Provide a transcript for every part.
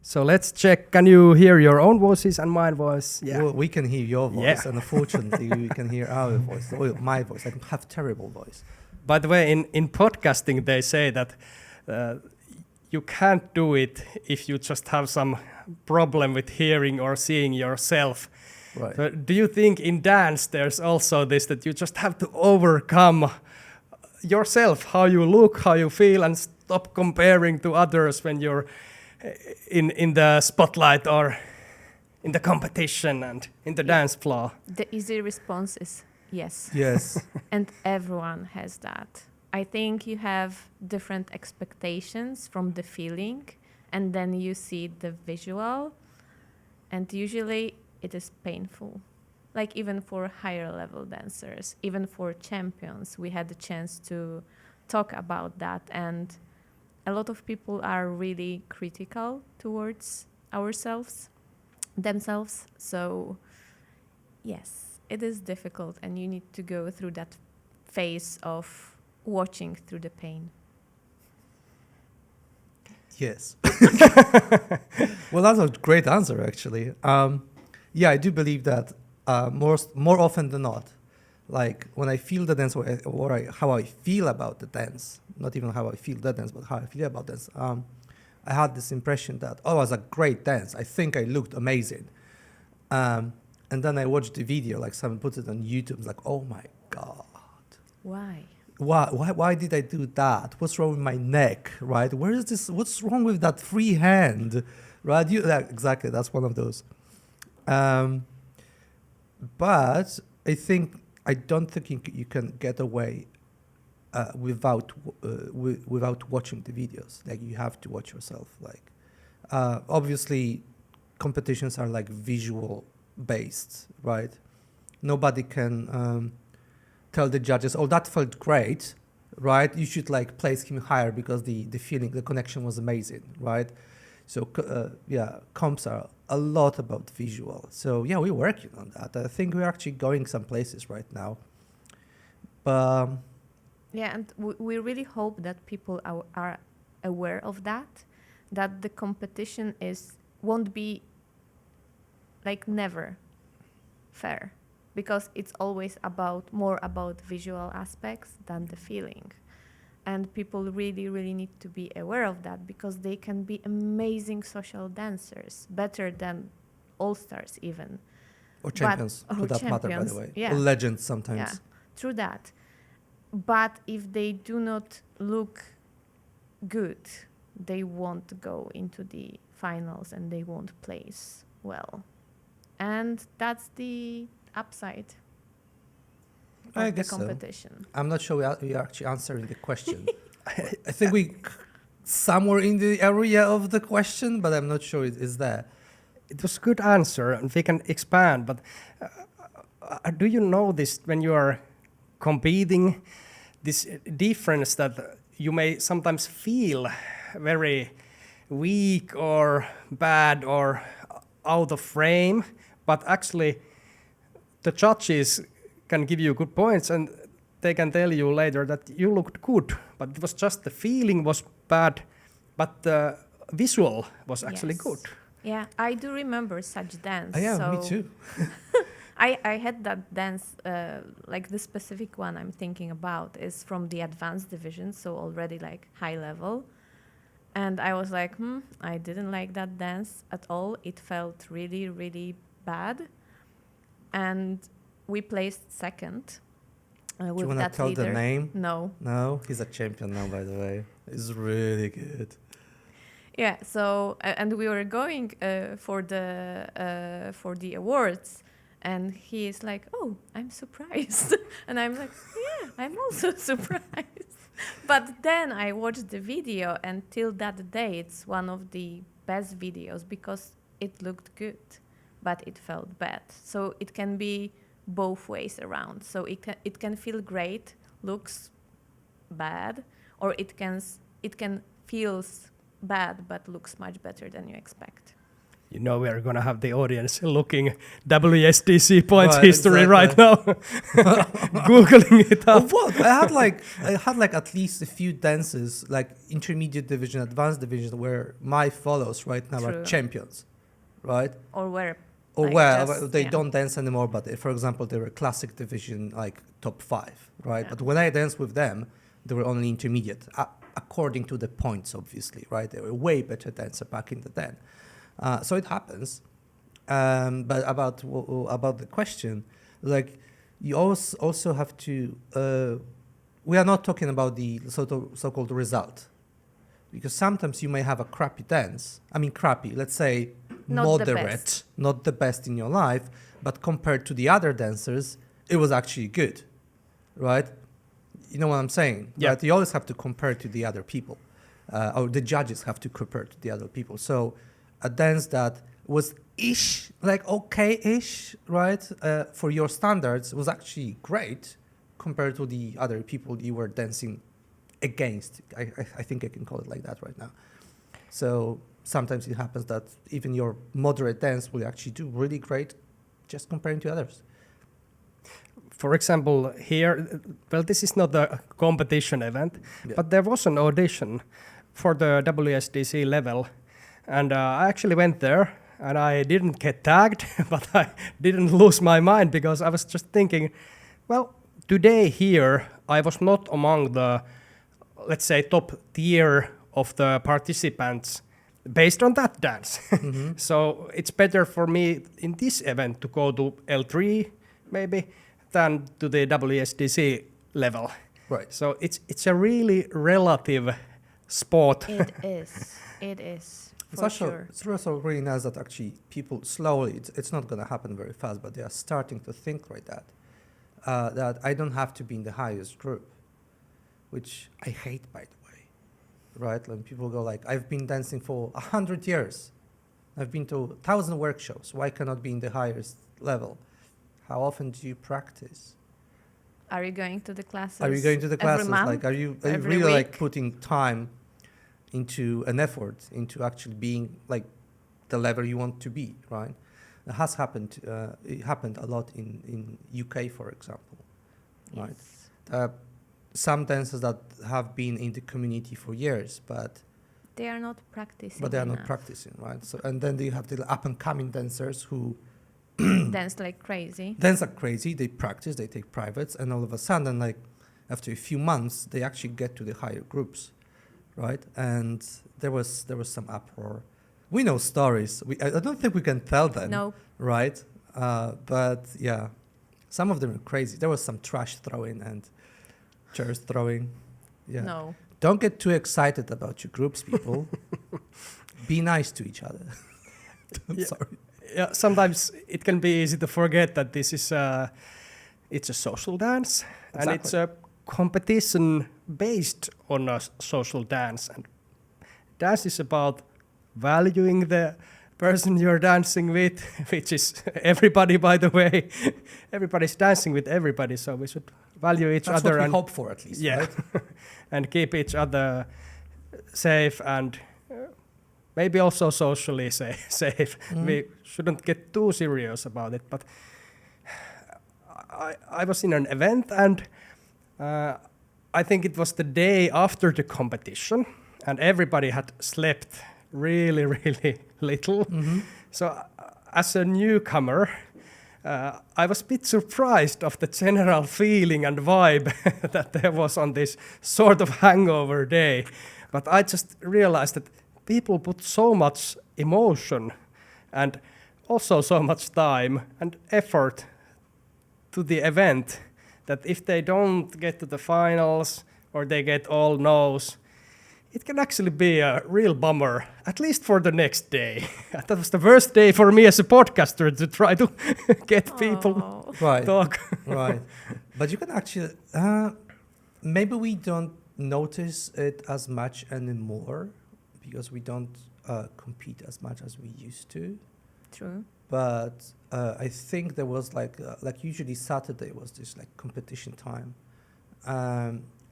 So let's check. Can you hear your own voices and my voice? Yeah. Well, we can hear your voice, and unfortunately, we can hear our voice, or my voice. I have terrible voice. By the way, in podcasting, they say that you can't do it if you just have some problem with hearing or seeing yourself. Right. So do you think in dance there's also this, that you just have to overcome yourself, how you look, how you feel, and stop comparing to others when you're in the spotlight or in the competition and in the dance floor? The easy response is yes. Yes. And everyone has that. I think you have different expectations from the feeling, and then you see the visual, and usually it is painful. Like even for higher level dancers, even for champions, we had the chance to talk about that, and a lot of people are really critical towards themselves. So yes, it is difficult, and you need to go through that phase of watching through the pain. Yes. Well, that's a great answer, actually. Yeah, I do believe that more often than not, like when I feel the dance or how I feel about the dance, not even how I feel the dance, but how I feel about dance, I had this impression that, oh, it was a great dance. I think I looked amazing. And then I watched the video, like someone put it on YouTube. It's like, oh my God. Why? Why did I do that? What's wrong with my neck, right? Where is this? What's wrong with that free hand, right? Exactly, that's one of those. But I don't think you can get away without watching the videos. Like you have to watch yourself. Like obviously, competitions are like visual based, right? Nobody can tell the judges, oh, that felt great, right? You should like place him higher because the feeling, the connection was amazing, right? So yeah, comps are a lot about visual. So yeah, we're working on that. I think we're actually going some places right now. But yeah, and we really hope that people are aware of that the competition won't be like never fair, because it's always more about visual aspects than the feeling. And people really, really need to be aware of that, because they can be amazing social dancers, better than all-stars even. or champions, Or for that matter, by champions, the way. yeah. Or legends sometimes. Yeah, true that. But if they do not look good, they won't go into the finals and they won't place well. And that's the upside I of the guess so. competition. I'm not sure we are actually answering the question. I think we somewhere in the area of the question, but I'm not sure it is there. It was a good answer, and we can expand, but do you know this when you are competing, this difference that you may sometimes feel very weak or bad or out of frame, but actually the judges can give you good points and they can tell you later that you looked good, but it was just the feeling was bad, but the visual was actually Yes. good. Yeah, I do remember such dance. Yeah, so me too. I had that dance, like the specific one I'm thinking about is from the advanced division, so already like high level. And I was like, I didn't like that dance at all. It felt really, really bad. And we placed second with Do you want to that tell leader. the name? No. No, he's a champion now, by the way. He's really good. Yeah. So and we were going for the awards, and he is like, "Oh, I'm surprised," and I'm like, "Yeah, I'm also surprised." But then I watched the video, and till that day, it's one of the best videos because it looked good, but it felt bad. So it can be both ways around. So it can feel great, looks bad, or it can feels bad but looks much better than you expect. You know, we're gonna have the audience looking WSDC points Right, history exactly. right now, googling it Oh, up. what? I had like at least a few dances, like intermediate division, advanced division, where my fellows right now are True. champions, right? Or where? Or Like well, just- they yeah. don't dance anymore, but for example, they were classic division, like top 5, right? Yeah. But when I danced with them, they were only intermediate, according to the points, obviously, right? They were way better dancer back in the then. So it happens. But about the question, like you also have to. We are not talking about the so-called result, because sometimes you may have a crappy dance. I mean, crappy. Let's say Not the moderate, best. not the best in your life, but compared to the other dancers, it was actually good, right? You know what I'm saying? Yeah. Right? You always have to compare to the other people, or the judges have to compare to the other people. So a dance that was ish, like okay-ish, right, for your standards was actually great compared to the other people you were dancing against. I think I can call it like that right now. So sometimes it happens that even your moderate dance will actually do really great just comparing to others. For example, here, well, this is not a competition event, Yeah. but there was an audition for the WSDC level, and I actually went there, and I didn't get tagged, but I didn't lose my mind because I was just thinking, well, today here, I was not among the, let's say, top tier of the participants based on that dance. Mm-hmm. So it's better for me in this event to go to L3 maybe than to the WSDC level. Right. So it's a really relative sport. It is. It is. It's For also, sure. it's also really nice that actually people slowly, it's not going to happen very fast, but they are starting to think like that. That I don't have to be in the highest group, which I hate, by the way, right? When people go like, I've been dancing for 100 years. I've been to 1,000 workshops. Why cannot be in the highest level? How often do you practice? Are you going to the classes? Are you going to the classes? Every month? Like, are you Every really like week? putting time into an effort into actually being like the level you want to be, right? It has happened. It happened a lot in UK, for example, right? Yes. Some dancers that have been in the community for years, but They are not practicing. they are not enough. practicing, right? So and then you have the up and coming dancers who Dance like crazy. dance like crazy. They practice, they take privates, and all of a sudden, like after a few months, they actually get to the higher groups, right? And there was some uproar. We know stories. I don't think we can tell them, No. right? But yeah, some of them are crazy. There was some trash throwing and chairs throwing. Yeah. No. Don't get too excited about your groups, people. Be nice to each other. I'm Yeah. sorry. Yeah, sometimes it can be easy to forget that this is it's a social dance and it's a competition based on a social dance, and dance is about valuing the person you're dancing with, which is everybody, by the way. Everybody's dancing with everybody, so we should value each That's other what we and hope for, at least, yeah, right? and keep each other safe and maybe also socially safe. Mm. We shouldn't get too serious about it, but I was in an event, and I think it was the day after the competition, and everybody had slept really, really little. Mm-hmm. So as a newcomer, I was a bit surprised of the general feeling and vibe that there was on this sort of hangover day. But I just realized that people put so much emotion and also so much time and effort to the event that if they don't get to the finals or they get all no's, it can actually be a real bummer, at least for the next day. That was the worst day for me as a podcaster to try to get people Oh. Right. talk. Right. But you can actually, maybe we don't notice it as much anymore because we don't compete as much as we used to. True. But I think there was like usually Saturday was this like competition time.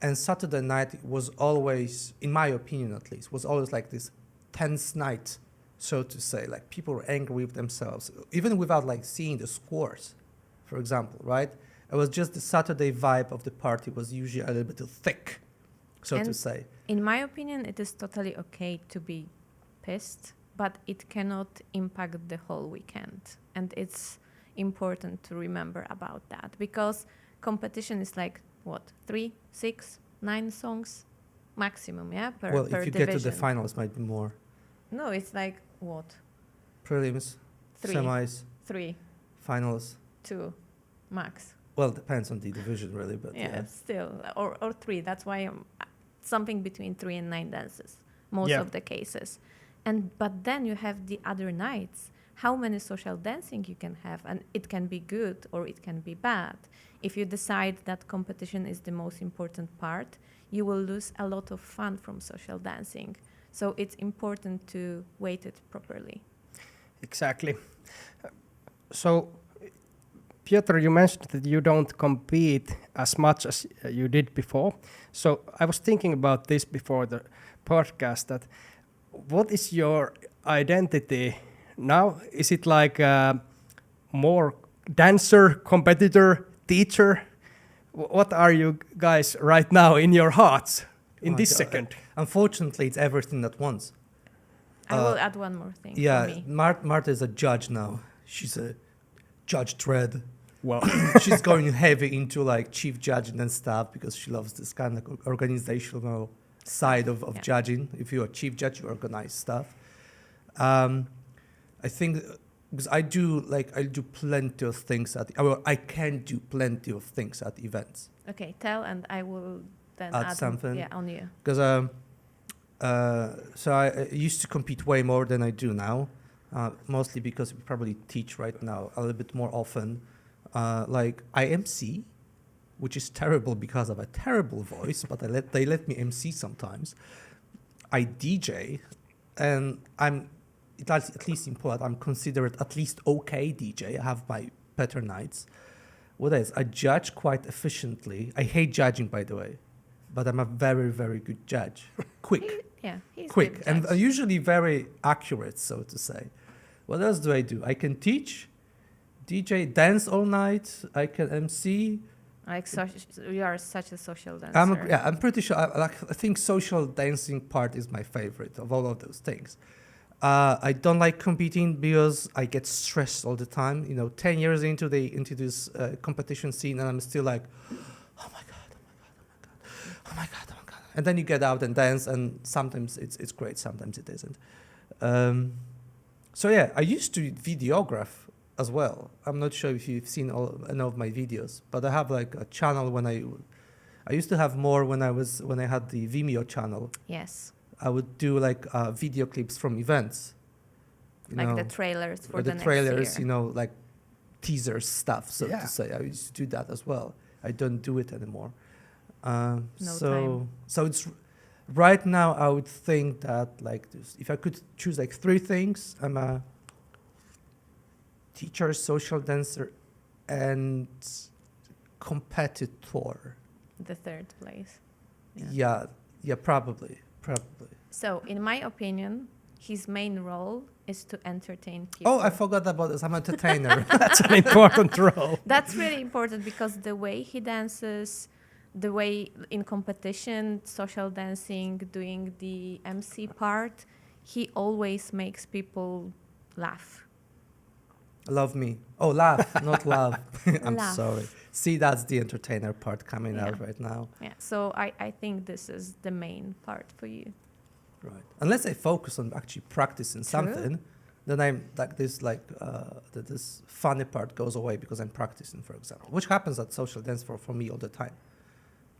And Saturday night was always, in my opinion at least, was always like this tense night so to say. Like people were angry with themselves, even without like seeing the scores, for example, right? It was just the Saturday vibe of the party was usually a little bit too thick, so to And say. in my opinion, it is totally okay to be pissed, but it cannot impact the whole weekend. And it's important to remember about that, because competition is like, what, 3, 6, 9 songs maximum, yeah, per Well, per if you division. get to the finals, might be more. No, it's like, what, Prelims, 3, semis, 3, finals. 2, max. Well, it depends on the division, really, but Yeah, still, or 3. That's why something between 3 and 9 dances, most of the cases. But then you have the other nights. How many social dancing you can have, and it can be good or it can be bad. If you decide that competition is the most important part, you will lose a lot of fun from social dancing. So it's important to weight it properly. Exactly. So, Piotr, you mentioned that you don't compete as much as you did before. So I was thinking about this before the podcast, that what is your identity now? Is it like more dancer, competitor, teacher? What are you guys right now in your hearts in this second? Unfortunately, it's everything at once. I will add one more thing Yeah, for me. Marta is a judge now. She's a judge dread. Well, She's going heavy into like chief judging and stuff because she loves this kind of organizational side of Yeah. judging. If you're a chief judge, you organize stuff. I think because I do plenty of things I can do plenty of things at events. Okay, tell, and I will then Add add something? Yeah, on you. Because so I used to compete way more than I do now, mostly because we probably teach right now a little bit more often. Like I MC, which is terrible because of a terrible voice, but they let me MC sometimes. I DJ, and at least in Poland, I'm considered at least okay DJ. I have my better nights. What else? I judge quite efficiently. I hate judging, by the way, but I'm a very, very good judge. Quick. He's Quick, good and judge. usually very accurate, so to say. What else do? I can teach, DJ, dance all night. I can MC. You are such a social dancer. I'm pretty sure. I think social dancing part is my favorite of all of those things. I don't like competing because I get stressed all the time. 10 years into this competition scene, and I'm still like, oh my god, oh my god. And then you get out and dance, and sometimes it's great, sometimes it isn't. So yeah, I used to videograph as well. I'm not sure if you've seen any of my videos, but I have like a channel I used to have more when I had the Vimeo channel. Yes, I would do like video clips from events. like the trailers for or the the next trailers, year. like teaser stuff, so Yeah. to say. I used to do that as well. I don't do it anymore. time. So it's right now. I would think that like this, if I could choose like 3 things, I'm a teacher, social dancer, and competitor. The third place. Yeah, probably. So, in my opinion, his main role is to entertain people. Oh, I forgot about this. I'm an entertainer. that's an important role. That's really important, because the way he dances, the way in competition, social dancing, doing the MC part, he always makes people laugh. Love me. Oh, laugh, not love. I'm Laugh. sorry. See, that's the entertainer part coming Yeah. out right now. Yeah, so I think this is the main part for you. Right. Unless I focus on actually practicing True. something, then I'm like this, this funny part goes away because I'm practicing, for example, which happens at social dance for me all the time.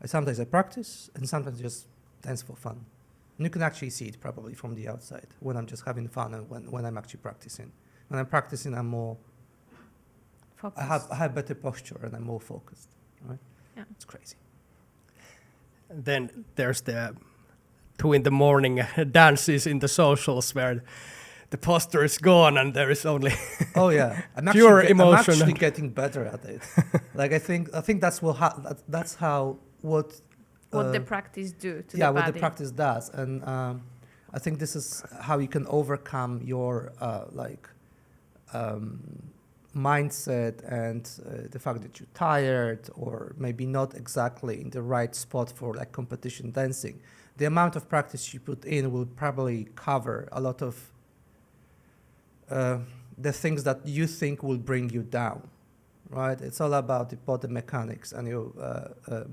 Sometimes I practice, and sometimes just dance for fun. And you can actually see it probably from the outside when I'm just having fun and when I'm actually practicing. When I'm practicing, I'm more. Focus. I have better posture and I'm more focused. Right? Yeah. It's crazy. Then there's the 2 a.m. dances in the socials where the posture is gone and there is only Oh yeah, I'm Pure I'm emotion. actually getting better at it. Like I think that's what what the practice do to the what body. the practice does, and I think this is how you can overcome your mindset and the fact that you're tired or maybe not exactly in the right spot for like competition dancing. The amount of practice you put in will probably cover a lot of the things that you think will bring you down, right? It's all about the body mechanics and your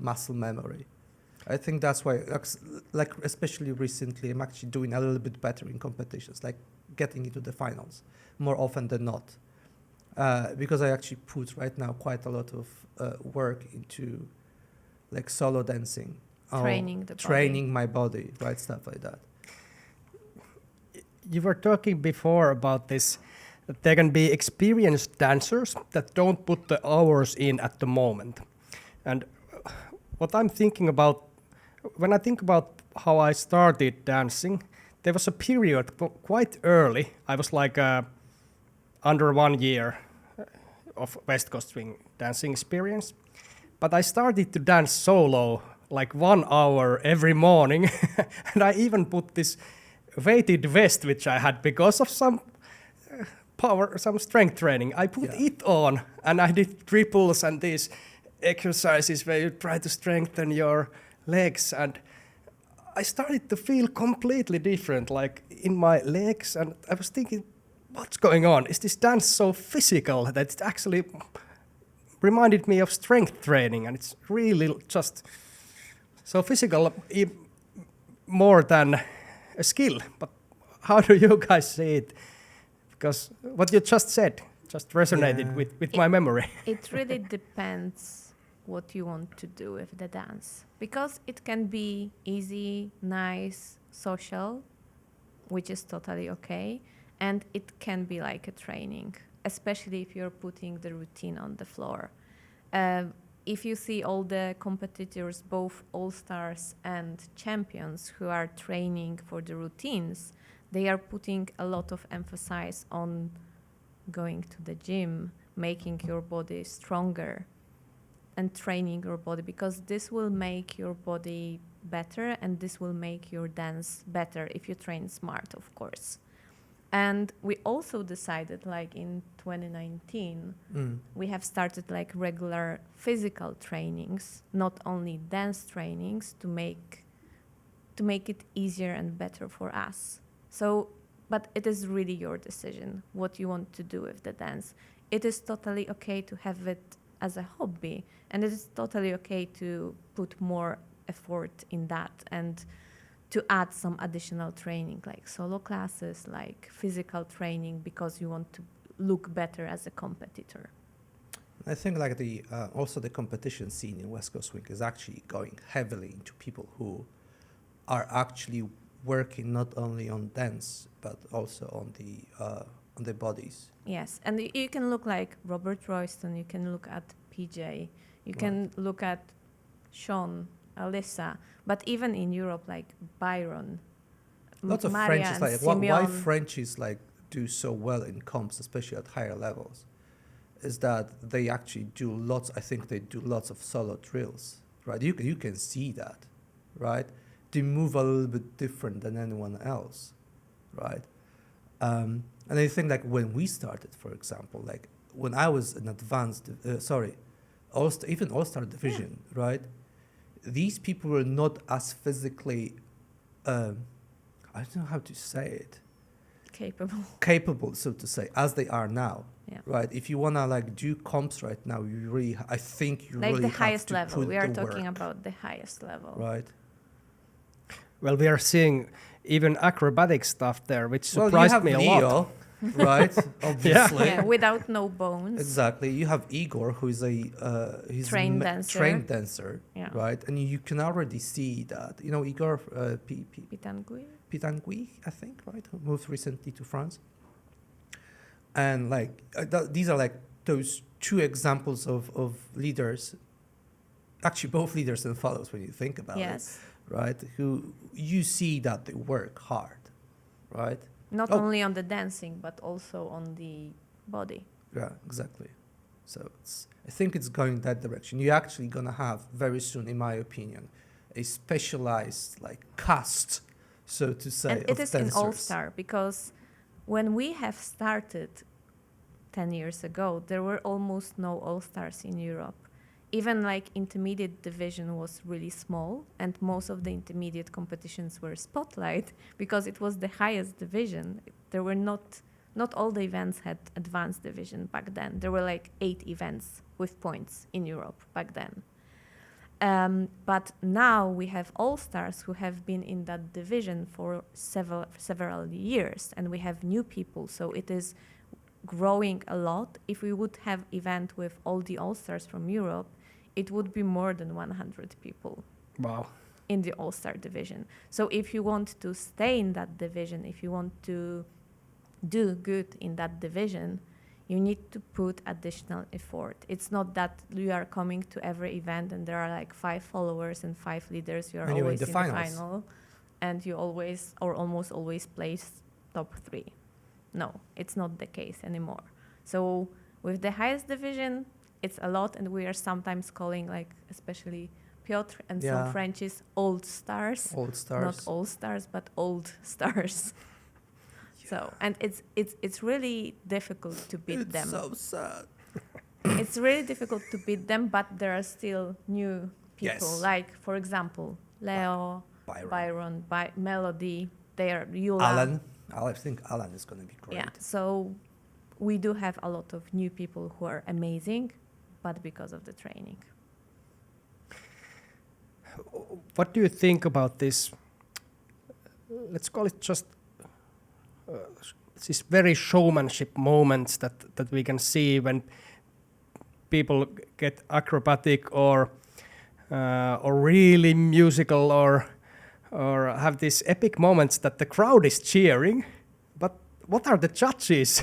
muscle memory. I think that's why, like especially recently, I'm actually doing a little bit better in competitions, like getting into the finals more often than not, because I actually put right now quite a lot of work into like solo dancing, training my body, right, stuff like that. You were talking before about this, that there can be experienced dancers that don't put the hours in at the moment. And what I'm thinking about, when I think about how I started dancing, there was a period quite early. I was like under 1 year of West Coast Swing dancing experience. But I started to dance solo like 1 hour every morning. And I even put this weighted vest, which I had because of some power, some strength training. I put it on and I did triples and these exercises where you try to strengthen your legs, and I started to feel completely different, like in my legs, and I was thinking, what's going on? Is this dance so physical that it actually reminded me of strength training, and it's really just so physical, more than a skill. But how do you guys see it? Because what you just said just resonated with my memory. It really depends what you want to do with the dance, because it can be easy, nice, social, which is totally okay, and it can be like a training, especially if you're putting the routine on the floor. If you see all the competitors, both all-stars and champions, who are training for the routines, they are putting a lot of emphasis on going to the gym, making your body stronger, and training your body, because this will make your body better and this will make your dance better if you train smart, of course. And we also decided, like in 2019, we have started like regular physical trainings, not only dance trainings, to make it easier and better for us. So, but it is really your decision what you want to do with the dance. It is totally okay to have it as a hobby, and it is totally okay to put more effort in that and to add some additional training, like solo classes, like physical training, because you want to look better as a competitor. I think like also the competition scene in West Coast Swing is actually going heavily into people who are actually working not only on dance but also on the bodies. Yes, and you can look like Robert Royston, you can look at PJ, you can look at Sean, Alyssa, but even in Europe, like Byron, lots of Maria Frenchies, like why Frenchies like do so well in comps, especially at higher levels, is that they actually do lots. I think they do lots of solo drills, right? You can see that, right? They move a little bit different than anyone else, right? And I think like when we started, for example, like when I was in advanced, even All-Star division, right? These people were not as physically, I don't know how to say it. Capable, so to say, as they are now, right? If you wanna like do comps right now, you really, I think you like really the highest have to level. put We are the talking work, about the highest level, right? Well, we are seeing even acrobatic stuff there, which surprised me a lot. Right? Obviously. Yeah, without no bones. Exactly. You have Igor, who is he's trained dancer, right? And you can already see that. You know, Igor Pitangui, I think, right? Who moved recently to France. And like these are like those two examples of leaders, actually both leaders and followers when you think about it, right? Who you see that they work hard, right? Not only on the dancing, but also on the body. Yeah, exactly. So I think it's going that direction. You're actually going to have very soon, in my opinion, a specialized like cast so to say, And of it is in dancers. All-Star, because when we have started 10 years ago, there were almost no All-Stars in Europe. Even like intermediate division was really small, and most of the intermediate competitions were spotlight because it was the highest division. There were not all the events had advanced division back then. There were like 8 events with points in Europe back then. But now we have All-Stars who have been in that division for several years, and we have new people, so it is growing a lot. If we would have event with all the All-Stars from Europe, it would be more than 100 people Wow. in the All-Star division. So if you want to stay in that division, if you want to do good in that division, you need to put additional effort. It's not that you are coming to every event and there are like 5 followers and 5 leaders. You are And you're always in in the the finals. final, and you always or almost always place top 3. No, it's not the case anymore. So with the highest division, it's a lot, and we are sometimes calling, like especially Piotr and some Yeah. Frenchies, old stars. Old stars. Not all stars, but old stars. So, and it's really difficult to beat It's them. so sad. It's really difficult to beat them, but there are still new people. Yes. Like, for example, Leo, Byron, Melody, they are Yula. Alan. I think Alan is going to be great. Yeah, so we do have a lot of new people who are amazing, but because of the training. What do you think about this? Let's call it just these very showmanship moments that we can see when people get acrobatic or really musical or have these epic moments that the crowd is cheering. But what are the judges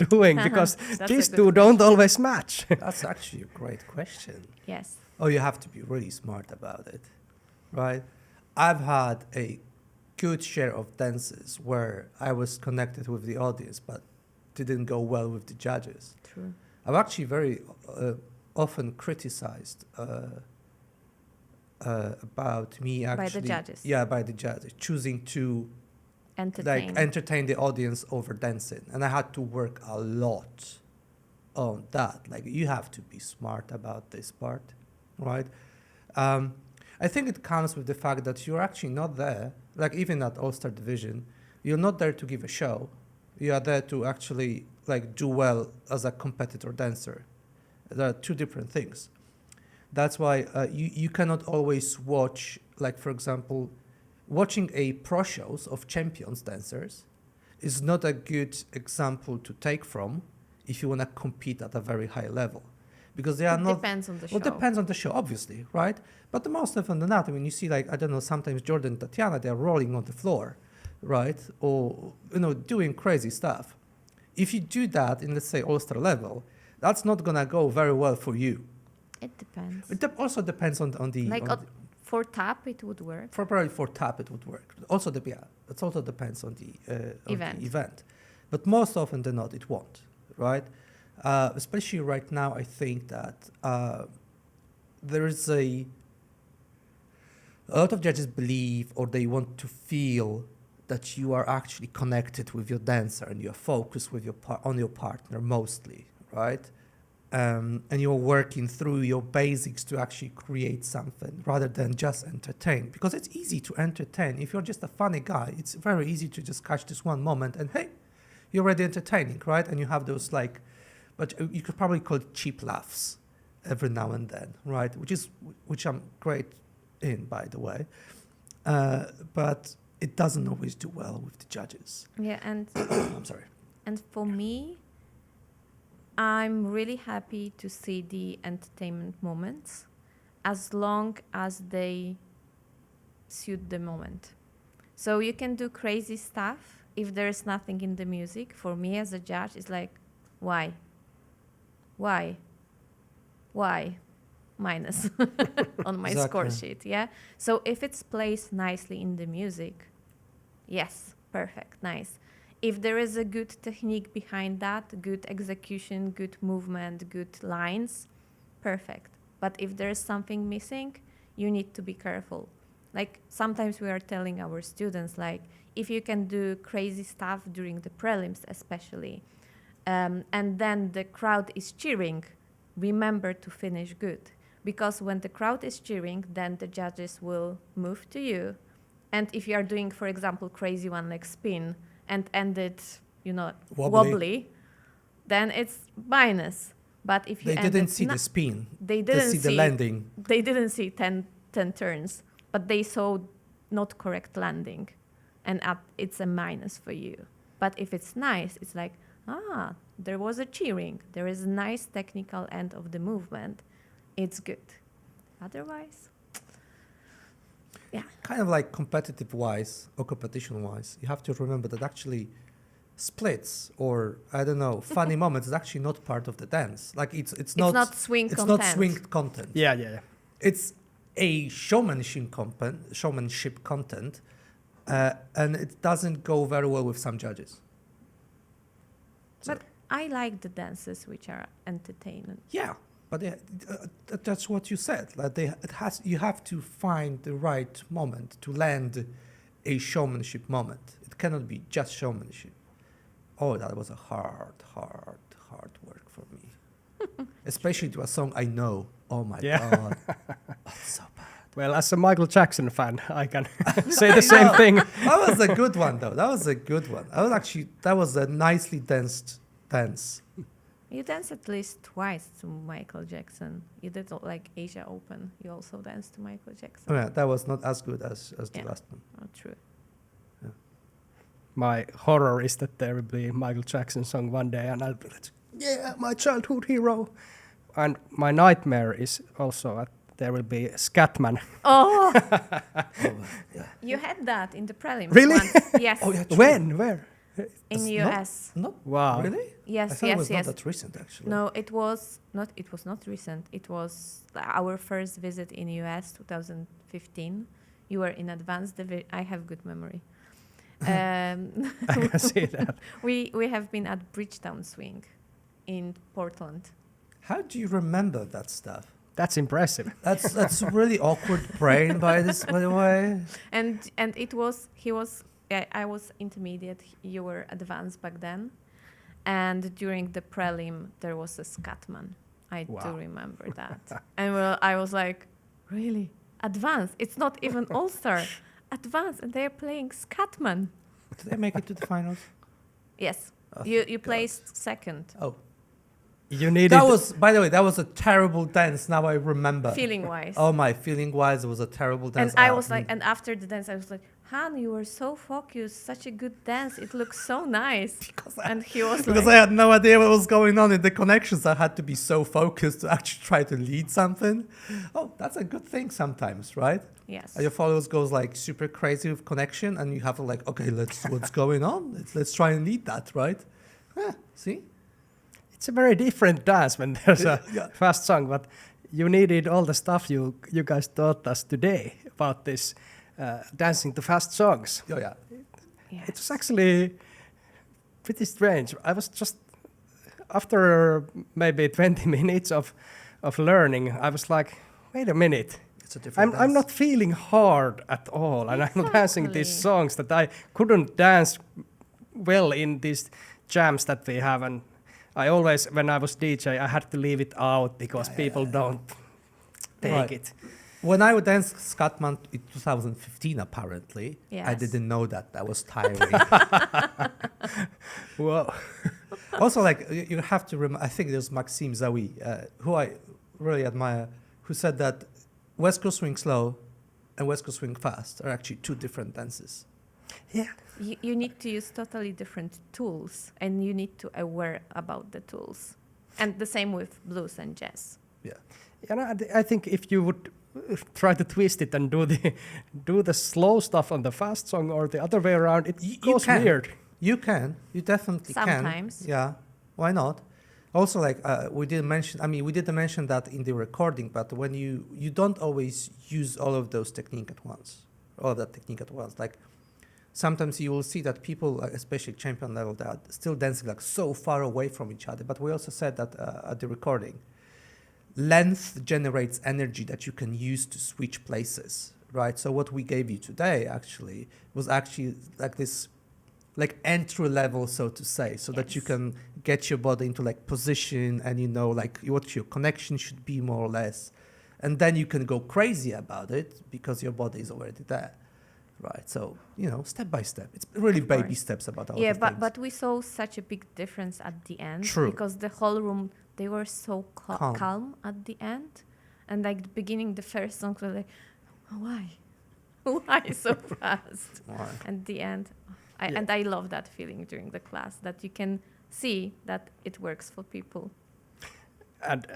doing? Because That's these a two good don't always match. That's actually a great question. Yes. Oh, you have to be really smart about it, right? I've had a good share of dances where I was connected with the audience, but didn't go well with the judges. True. I've actually very often criticized about me actually. By the judges. Yeah, by the judges, choosing to entertain the audience over dancing. And I had to work a lot on that. Like, you have to be smart about this part, right? I think it comes with the fact that you're actually not there, like even at All-Star Division, you're not there to give a show. You are there to actually like do well as a competitor dancer. There are 2 different things. That's why you cannot always watch, like for example, watching a pro shows of champions dancers is not a good example to take from if you want to compete at a very high level. Because they are It not. depends on the show. Well, it depends on the show, obviously, right? But the most often than not, I mean, you see, like, I don't know, sometimes Jordan and Tatiana, they're rolling on the floor, right? Or, doing crazy stuff. If you do that in, let's say, All-Star level, that's not going to go very well for you. It depends. It also depends on the... Like on for tap, it would work. probably for tap, it would work. Also, it also depends on the event. But most often than not, it won't, right? Especially right now, I think that there is a lot of judges believe, or they want to feel, that you are actually connected with your dancer and you're focused with on your partner mostly, right? And you're working through your basics to actually create something rather than just entertain. Because it's easy to entertain. If you're just a funny guy, it's very easy to just catch this one moment and hey, you're already entertaining, right? And you have those like, but you could probably call it cheap laughs every now and then, right? Which I'm great in, by the way. But it doesn't always do well with the judges. Yeah, and I'm sorry. and for me, I'm really happy to see the entertainment moments as long as they suit the moment. So you can do crazy stuff if there is nothing in the music. For me as a judge, it's like, why? Minus on my score sheet, yeah? So if it's placed nicely in the music, yes, perfect, nice. If there is a good technique behind that, good execution, good movement, good lines, perfect. But if there is something missing, you need to be careful. Like sometimes we are telling our students, like, if you can do crazy stuff during the prelims, especially, and then the crowd is cheering, remember to finish good. Because when the crowd is cheering, then the judges will move to you. And if you are doing, for example, crazy one like spin and ended, wobbly, then it's minus. But if you They didn't see the spin. they didn't see the landing. They didn't see 10 turns, but they saw not correct landing, and it's a minus for you. But if it's nice, it's like, there was a cheering. There is a nice technical end of the movement. It's good. Otherwise, yeah. Kind of like competitive-wise or competition-wise, you have to remember that actually splits or, I don't know, funny moments is actually not part of the dance. Like it's not swing it's content. not swing content. Yeah. It's a showmanship content, and it doesn't go very well with some judges. But I like the dances which are entertaining. Yeah, but that's what you said. Like you have to find the right moment to land a showmanship moment. It cannot be just showmanship. Oh, that was a hard work for me. Especially to a song I know. Oh my God. Oh, so bad. Well, as a Michael Jackson fan, I can say the same thing. That was a good one, though. That was a nicely danced dance. You danced at least twice to Michael Jackson. You did like Asia Open. You also danced to Michael Jackson. Oh, yeah, that was not as good as the last one. Oh, true. My horror is that there will be a Michael Jackson song one day, and I'll be like, yeah, my childhood hero. And my nightmare is also that there will be Scatman. Oh, Yeah. you had that in the prelims. Really? Once. Yes. Oh, yeah. When? Where? In It's US. Not Wow. really? I Yes, thought it yes, was yes. not that recent, actually. No, it was not. It was not recent. It was our first visit in US, 2015. You were in advance. I have good memory. I can see that. We have been at Bridgetown Swing in Portland. How do you remember that stuff? That's impressive. That's really awkward brain by the way. And I was intermediate. You were advanced back then. And during the prelim, there was a scatman. I Wow. do remember that. And I was like, really? Advanced? It's not even All-Star. Advanced, and they're playing scatman. Did they make it to the finals? Yes. Oh, You thank God. placed second, Oh, You needed. that was, by the way, that was a terrible dance. Now I remember. feeling-wise. Oh my, feeling-wise, it was a terrible dance. And I was like, and after the dance, I was like, Han, you were so focused, such a good dance. It looks so nice. And he was because like, I had no idea what was going on in the connections. I had to be so focused to actually try to lead something. Oh, that's a good thing sometimes, right? yes. Your followers goes like super crazy with connection, and you have to like, okay, what's going on? Let's try and lead that, right? See? It's a very different dance when there's a Yeah. fast song, but you needed all the stuff you guys taught us today about this dancing to fast songs. Oh yeah. Yes. It was actually pretty strange. I was just, after maybe 20 minutes of learning, I was like, wait a minute. It's a different I'm dance. not feeling hard at all, and I'm dancing these Exactly. songs that I couldn't dance well in these jams that we have. And I always, when I was DJ, I had to leave it out because people don't take Right. it. When I would dance Scatman in 2015, apparently, I Yes. didn't know that. That was tiring. Whoa. Also, like, you have to remember, I think there's Maxime Zawi, who I really admire, who said that West Coast Swing Slow and West Coast Swing Fast are actually two different dances. Yeah. You need to use totally different tools, and you need to aware about the tools. And the same with blues and jazz. Yeah. And I think if you would try to twist it and do the slow stuff on the fast song or the other way around, it You goes can. weird. You can. You definitely Sometimes. can. Yeah. Why not? Also, like, we didn't mention that in the recording, but when you don't always use all of those technique at once, all of that technique at once. Like, sometimes you will see that people, especially champion level, they are still dancing like so far away from each other. But we also said that at the recording, length generates energy that you can use to switch places, right? So what we gave you today actually was actually like this, like entry level, so to say, so that you Yes. can get your body into like position and you know like what your connection should be more or less, and then you can go crazy about it because your body is already there, right? So you know, step by step, it's really Of baby course. steps about all Yeah, the but things. but we saw such a big difference at the end. True. Because the whole room, they were so Calm. calm at the end, and like the beginning, the first song was like, why, why so fast? Right. And the end, Yeah. and I love that feeling during the class that you can see that it works for people. And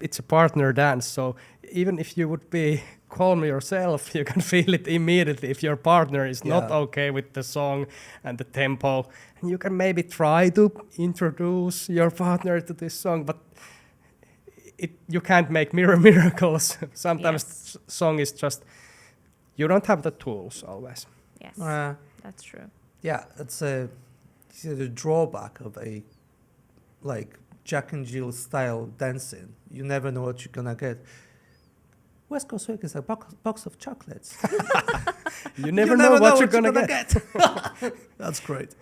it's a partner dance, so even if you would be calm yourself, you can feel it immediately if your partner is not Yeah. okay with the song and the tempo. And you can maybe try to introduce your partner to this song, but you can't make miracles. Sometimes Yes. song is just, you don't have the tools always. Yes, that's true. Yeah, it's a the drawback of a like Jack and Jill style dancing. You never know what you're gonna get. West Coast Swing is a box of chocolates. You never know what you're gonna get. That's great.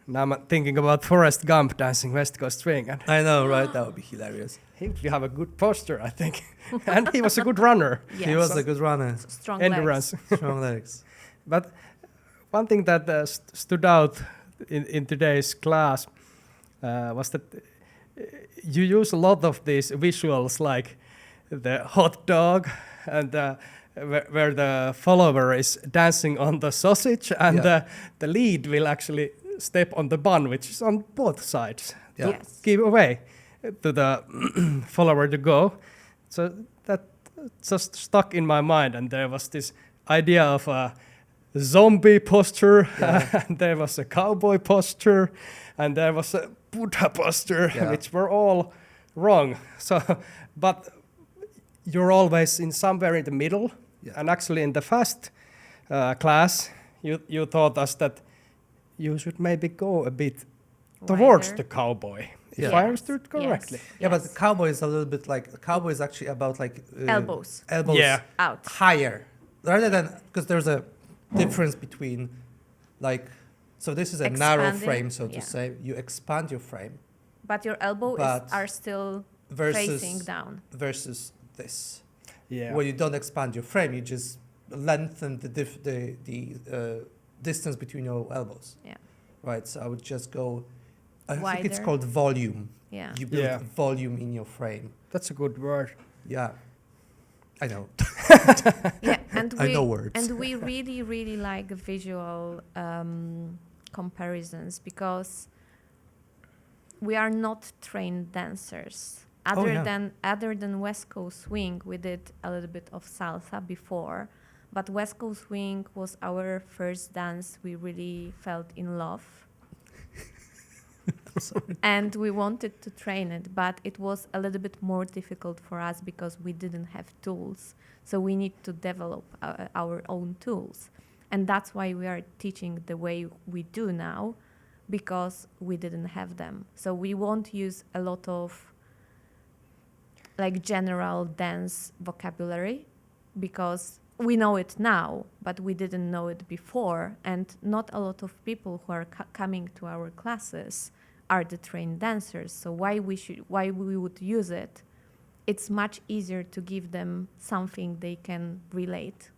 Now I'm thinking about Forrest Gump dancing West Coast Swing, and I know, right? That would be hilarious. he would have a good posture, I think. And he was a good runner. Yes. He was a good runner. Strong Endurance. legs. Strong legs. But one thing that stood out in today's class was that you use a lot of these visuals, like the hot dog and where the follower is dancing on the sausage, and Yeah. the lead will actually step on the bun, which is on both sides, Yeah. to Yes. give away to the follower to go. So that just stuck in my mind, and there was this idea of a zombie posture, Yeah. and there was a cowboy posture, and there was a Buddha posture, Yeah. which were all wrong. So, but you're always in somewhere in the middle. Yeah. And actually, in the fast class, you taught us that you should maybe go a bit towards Wider. the cowboy, if Yeah. I Yes, understood correctly. yes, Yeah, but yes. the cowboy is a little bit like cowboy is actually about like Elbows elbows Yeah. out. higher rather than because there's a difference between like so this is a narrow Expanding, frame, so to yeah. say. You expand your frame But your elbow But are still versus facing down. versus this. Yeah. Where you don't expand your frame, you just lengthen the distance between your elbows. Yeah. Right. So I would just go. I think it's Wider. called volume. Yeah. You build Yeah. volume in your frame. That's a good word. Yeah. I know. Yeah, and I we know words. and we really really like visual comparisons because we are not trained dancers. yeah. Other than West Coast Swing, we did a little bit of salsa before, but West Coast Swing was our first dance we really felt in love. And we wanted to train it, but it was a little bit more difficult for us because we didn't have tools. So we need to develop our own tools. And that's why we are teaching the way we do now, because we didn't have them. So we won't use a lot of like general dance vocabulary because we know it now, but we didn't know it before. And not a lot of people who are coming to our classes are the trained dancers. So why we would use it? It's much easier to give them something they can relate.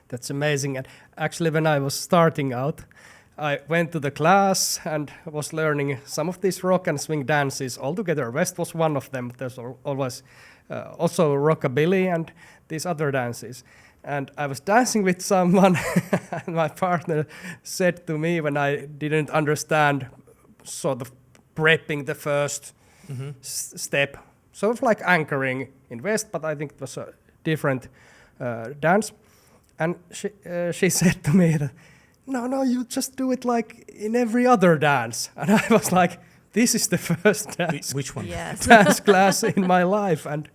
That's amazing. And actually, when I was starting out, I went to the class and was learning some of these rock and swing dances altogether. West was one of them. There's always also rockabilly and these other dances. And I was dancing with someone, and my partner said to me when I didn't understand sort of prepping the first step, sort of like anchoring in West, but I think it was a different dance. And she said to me that, no, you just do it like in every other dance. And I was like, this is the first dance, Which one? Yes. dance class in my life. And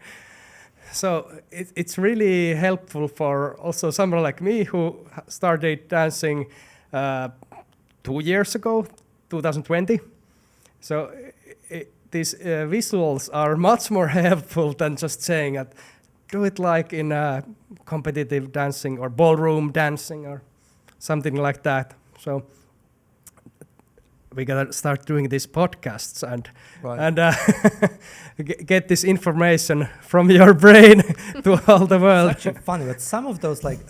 so it's really helpful for also someone like me who started dancing 2 years ago, 2020. So these visuals are much more helpful than just saying that do it like in competitive dancing or ballroom dancing or something like that. So we gotta start doing these podcasts and get this information from your brain to all the world. It's actually funny, but some of those like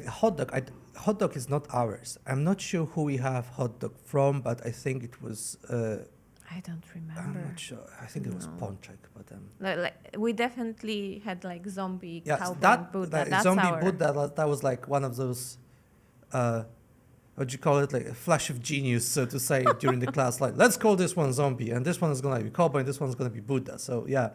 hot dog. Hot dog is not ours. I'm not sure who we have hot dog from, but I think it was. I don't remember. I'm not sure. I think it was No. Ponchak, but We definitely had like zombie yeah, cowboy that Buddha. That's zombie our. Buddha. That was like one of those. What do you call it? Like a flash of genius, so to say, during the class. Like, let's call this one zombie, and this one is gonna be cowboy, and this one's gonna be Buddha. So yeah,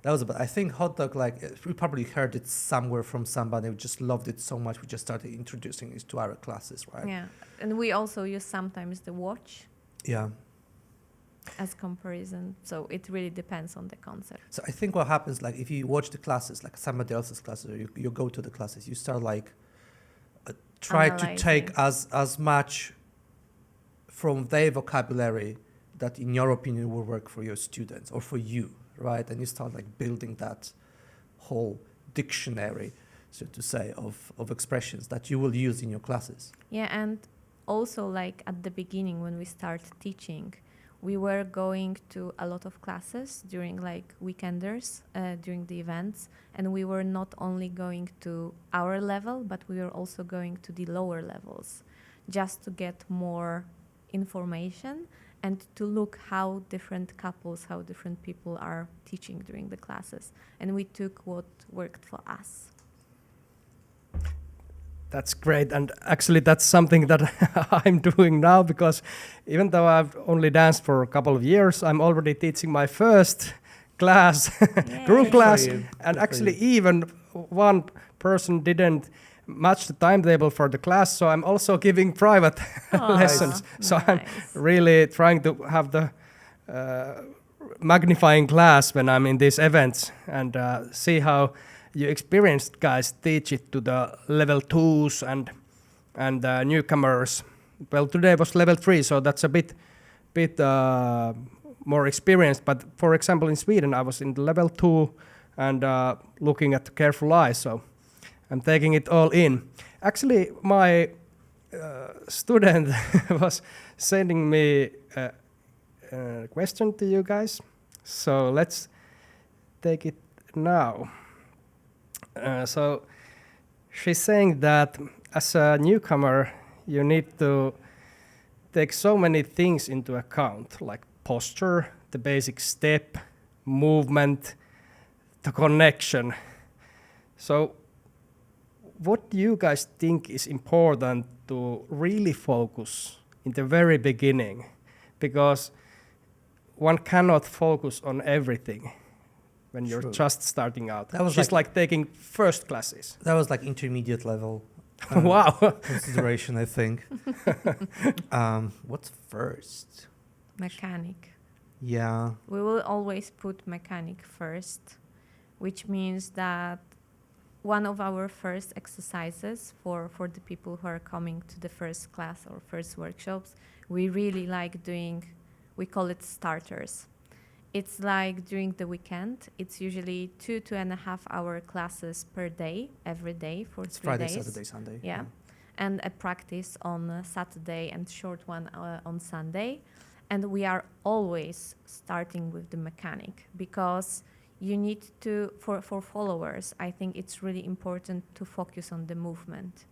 that was. But I think hot dog. Like we probably heard it somewhere from somebody who just loved it so much. We just started introducing it to our classes, right? Yeah, and we also use sometimes the watch Yeah. as comparison. So it really depends on the concept. So I think what happens, like if you watch the classes, like somebody else's classes, or you go to the classes, you start like try to take as much from their vocabulary that in your opinion will work for your students or for you, right? And you start like building that whole dictionary, so to say, of expressions that you will use in your classes. Yeah, and also like at the beginning when we start teaching, we were going to a lot of classes during like weekenders, during the events, and we were not only going to our level, but we were also going to the lower levels, just to get more information and to look how different couples, how different people are teaching during the classes. And we took what worked for us. That's great, and actually that's something that I'm doing now, because even though I've only danced for a couple of years, I'm already teaching my first class, group Yay. class, Good for you. and Good for actually you. even one person didn't match the timetable for the class, so I'm also giving private lessons. So I'm really trying to have the magnifying glass when I'm in these events and see how you experienced guys teach it to the level 2s and newcomers. Well, today was level 3, so that's a bit more experienced. But for example, in Sweden, I was in the level 2 and looking at the careful eye, so I'm taking it all in. Actually, my student was sending me a question to you guys, so let's take it now. So she's saying that as a newcomer, you need to take so many things into account, like posture, the basic step, movement, the connection. So what do you guys think is important to really focus in the very beginning? Because one cannot focus on everything when you're True. just starting out. That was just like taking first classes. That was like intermediate level Wow. consideration, I think. What's first? Mechanic. Yeah. We will always put mechanic first, which means that one of our first exercises for the people who are coming to the first class or first workshops, we really like doing, we call it starters. It's like during the weekend, it's usually 2.5 hour classes per day, every day for It's 3 Friday, days. Saturday, Sunday. Yeah. And a practice on Saturday and short one on Sunday. And we are always starting with the mechanic because you need to, for followers, I think it's really important to focus on the movement.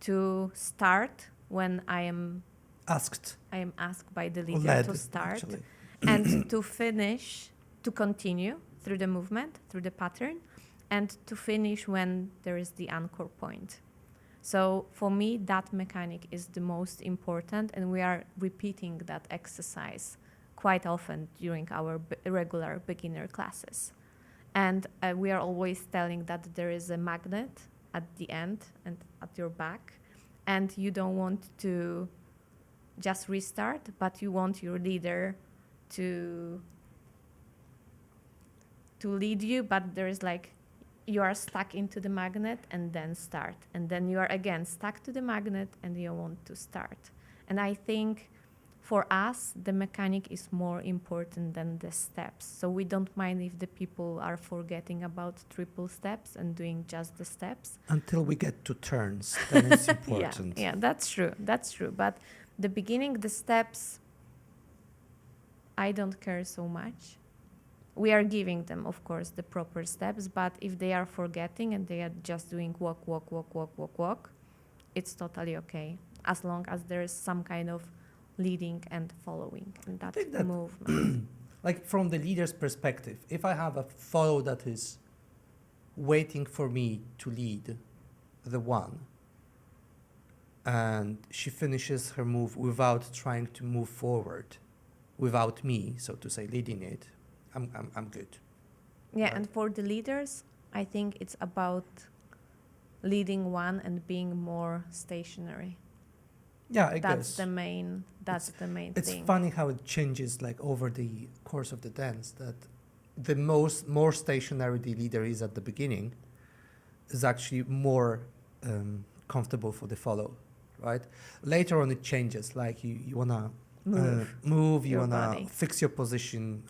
To start when I am Asked. asked by the leader Led, to start. actually. And to finish, to continue through the movement, through the pattern, and to finish when there is the anchor point. So for me, that mechanic is the most important, and we are repeating that exercise quite often during our regular beginner classes. And we are always telling that there is a magnet at the end and at your back, and you don't want to just restart, but you want your leader to lead you, but there is like you are stuck into the magnet and then start, and then you are again stuck to the magnet and you want to start. And I think for us, the mechanic is more important than the steps. So we don't mind if the people are forgetting about triple steps and doing just the steps. Until we get to turns, then it's important. Yeah, that's true. That's true. But the beginning, the steps, I don't care so much. We are giving them, of course, the proper steps, but if they are forgetting and they are just doing walk, walk, walk, walk, walk, walk, it's totally okay, as long as there is some kind of leading and following in that movement. Like from the leader's perspective, if I have a follow that is waiting for me to lead the one, and she finishes her move without trying to move forward, without me, so to say, leading it, I'm good. Yeah, Right. and for the leaders, I think it's about leading one and being more stationary. Yeah, I That's guess. the main. That's the main It's thing. funny how it changes like over the course of the dance, that the more stationary the leader is at the beginning is actually more comfortable for the follow, right? Later on it changes, like you want to move, you your want to body. fix your position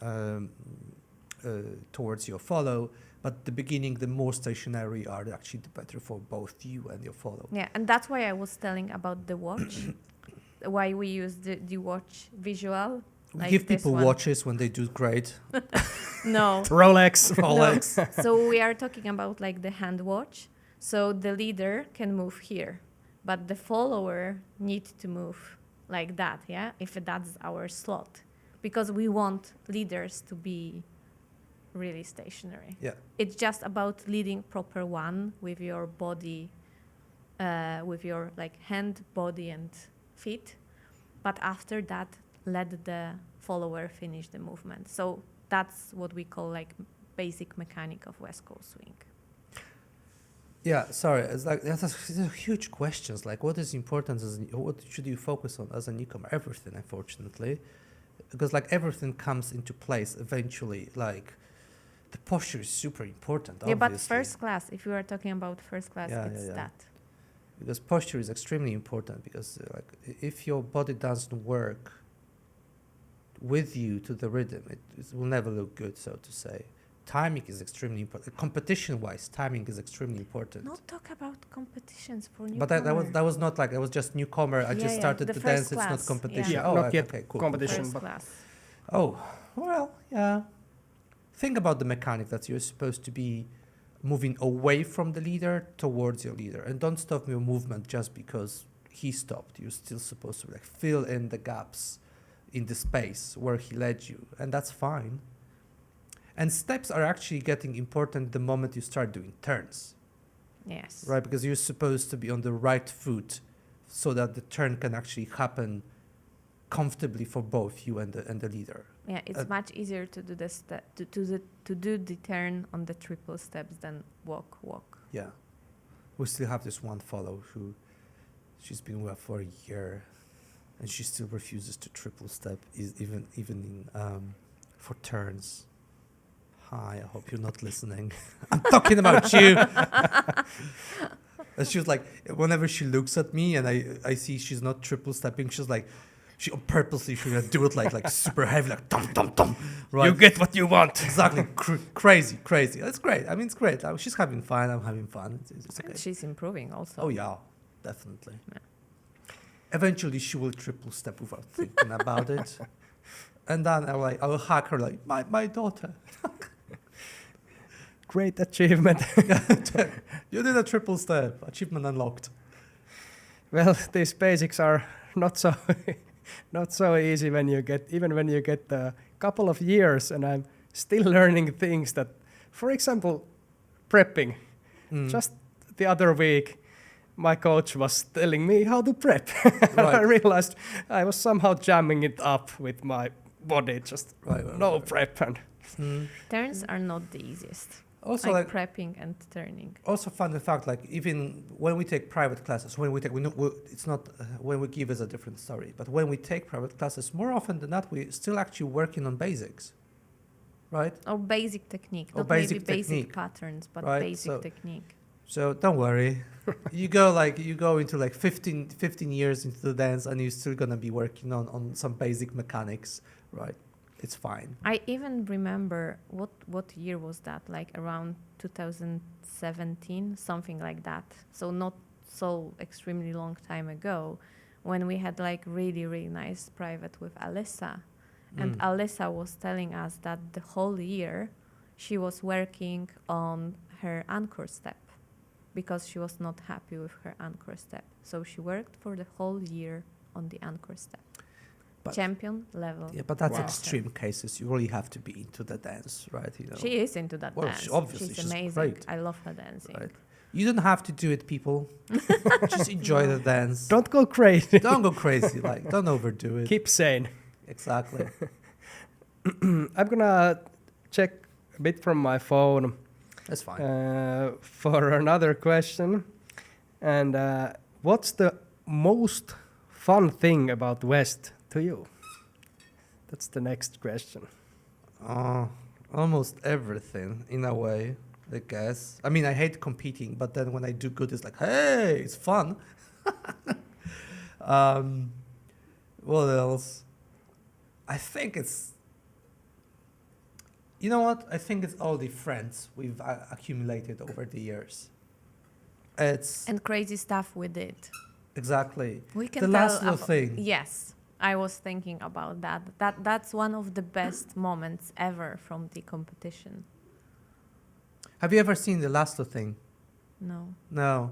towards your follow, but the beginning, the more stationary are actually the better for both you and your follow. Yeah, and that's why I was telling about the watch. Why we use the watch visual. We Like give this people one. watches when they do great. No. Rolex. Rolex. So we are talking about like the hand watch. So the leader can move here, but the follower needs to move like that, yeah? If that's our slot. Because we want leaders to be really stationary. Yeah. It's just about leading proper one with your body, with your like hand, body and feet. But after that, let the follower finish the movement. So that's what we call like basic mechanic of West Coast Swing. Yeah, sorry. It's like these are huge questions. Like, what is important? What should you focus on as a newcomer? Everything, unfortunately, because like everything comes into place eventually. Like, the posture is super important. Yeah, but obviously, first class, if you are talking about first class, Yeah, it's yeah, yeah. that. because posture is extremely important. Because like, if your body doesn't work with you to the rhythm, it will never look good, so to say. Timing is extremely important. Competition-wise, timing is extremely important. Not talk about competitions for But newcomer. that was not like I was just newcomer. I Yeah, just yeah, started the to first dance. It's not class, competition. yeah. Oh, Not right, yet okay, cool. competition. First but- class. Oh, well, yeah. Think about the mechanic that you're supposed to be moving away from the leader towards your leader, and don't stop your movement just because he stopped. You're still supposed to like fill in the gaps in the space where he led you, and that's fine. And steps are actually getting important the moment you start doing turns, Yes. right? Because you're supposed to be on the right foot so that the turn can actually happen comfortably for both you and the leader. Yeah, it's much easier to do the to do the turn on the triple steps than walk. Yeah. We still have this one follow who she's been with for a year and she still refuses to triple step even in for turns. Hi, I hope you're not listening. I'm talking about you. And she was like, whenever she looks at me and I see she's not triple stepping, she's like, she purposely should do it like super heavy, like dum. Right? You get what you want. Exactly. Crazy. That's great. I mean, it's great. She's having fun. I'm having fun. It's okay. And she's improving also. Oh yeah, definitely. Yeah. Eventually, she will triple step without thinking about it, and then I will hack her like my daughter. Great achievement. You did a triple step. Achievement unlocked. Well, these basics are not so not so easy when you get a couple of years, and I'm still learning things that, for example, prepping. Just the other week, my coach was telling me how to prep. Right. I realized I was somehow jamming it up with my body, just no prep. And Turns are not the easiest. Also, like prepping and turning. Also, fun fact, like even when we take private classes, it's not when we give is a different story. But when we take private classes, more often than not, we're still actually working on basics, right? Or basic technique, Or not basic maybe basic technique, patterns, but right? basic So- technique. So don't worry. You go into like 15 years into the dance and you're still gonna be working on some basic mechanics, right? It's fine. I even remember what year was that? Like around 2017, something like that. So not so extremely long time ago, when we had like really nice private with Alyssa, and Alyssa was telling us that the whole year she was working on her anchor step because she was not happy with her anchor step. So she worked for the whole year on the anchor step. But Champion level. yeah, but that's Wow. extreme cases. You really have to be into the dance, right? You know. She is into that Well, dance. obviously, She's she's amazing. great. I love her dancing. Right. You don't have to do it, people. Just enjoy the dance. Don't go crazy. Don't go crazy. Like, don't overdo it. Keep sane. Exactly. I'm gonna check a bit from my phone That's fine. for another question. And what's the most fun thing about West to you? That's the next question. Almost everything, in a way, I guess. I mean, I hate competing, but then when I do good, it's like, hey, it's fun. What else? I think it's... You know what? I think it's all the friends we've accumulated over the years. It's... And crazy stuff we did. Exactly. We can The tell last little thing. Yes, I was thinking about that. That's one of the best moments ever from the competition. Have you ever seen the Laszlo thing? No. No.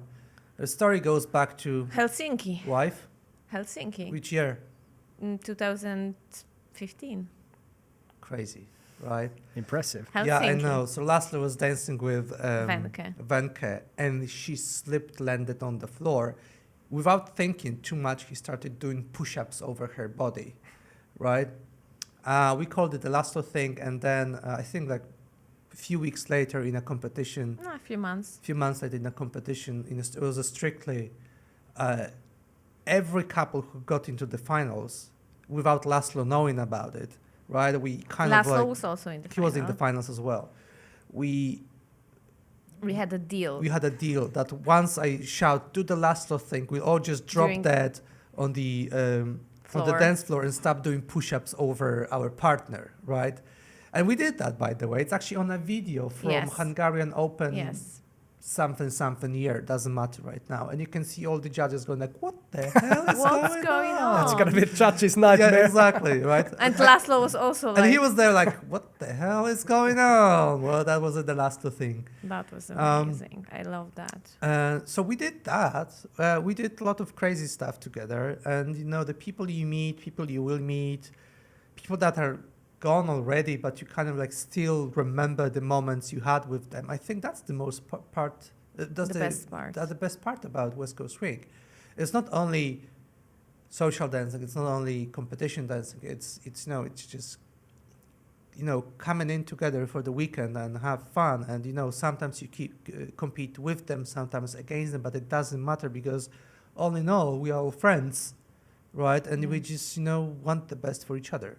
The story goes back to... Helsinki. Wife? Helsinki. Which year? In 2015. Crazy, right? Impressive. Helsinki. Yeah, I know. So Laszlo was dancing with Venke. Venke, and she slipped, landed on the floor. Without thinking too much, he started doing push-ups over her body, right? We called it the Laszlo thing, and then I think like a few weeks later in a competition, No, a few months. few months later in a competition, it was a strictly every couple who got into the finals without Laszlo knowing about it, right? We kind of Laszlo like was also in the he final. was in the finals as well. We had a deal. had a deal that once I shout do the Laszlo thing, we all just drop During dead on the Floor. dance floor and stop doing push-ups over our partner, right? And we did that, by the way. It's actually on a video from Yes. Hungarian Open Yes. something year. Doesn't matter right now. And you can see all the judges going like, what the hell is What's going on? That's gonna be the judge's nightmare. Yeah, exactly, right? And Laszlo was also like, And he was there like, what the hell is going on? Well, that was the last thing. that was amazing. I love that. So we did that. We did a lot of crazy stuff together. And, you know, the people you meet, people you will meet, people that are gone already, but you kind of like still remember the moments you had with them. I think that's the most part. That's The best part. That's the best part about West Coast Swing. It's not only social dancing. It's not only competition dancing. It's you know, it's just, you know, coming in together for the weekend and have fun. And, you know, sometimes you compete with them, sometimes against them, but it doesn't matter because all in all, we are all friends, right? And we just, you know, want the best for each other.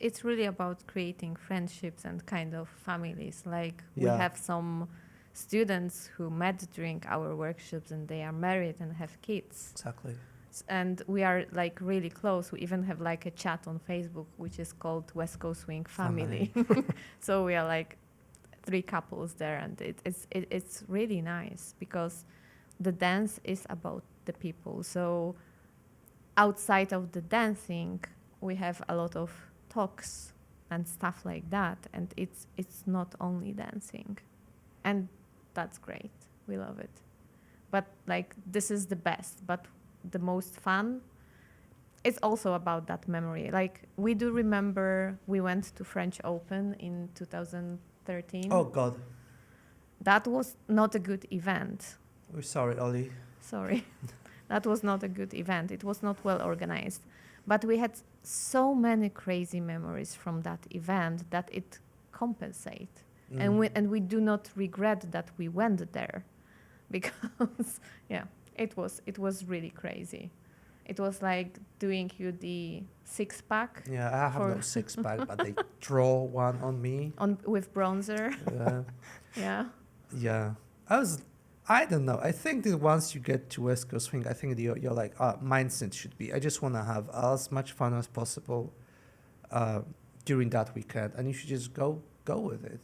It's really about creating friendships and kind of families. Like we Yeah. have some students who met during our workshops and they are married and have kids. Exactly. And we are like really close. We even have like a chat on Facebook which is called West Coast Swing Family. So we are like 3 couples there, and it's really nice because the dance is about the people. So outside of the dancing, we have a lot of talks and stuff like that, and it's not only dancing, and that's great. We love it. But like this is the best, but the most fun, it's also about that memory. Like we do remember we went to French Open in 2013. Oh, God. That was not a good event. We're sorry, Ollie. Sorry. That was not a good event. It was not well organized. But we had so many crazy memories from that event that it compensates. And we do not regret that we went there because, yeah, it was really crazy. It was like doing you the 6-pack Yeah, I have no 6-pack, but they draw one on me. with bronzer. Yeah. Yeah. Yeah. I was I don't know. I think that once you get to West Coast Swing, I think your like mindset should be, I just want to have as much fun as possible during that weekend, and you should just go with it,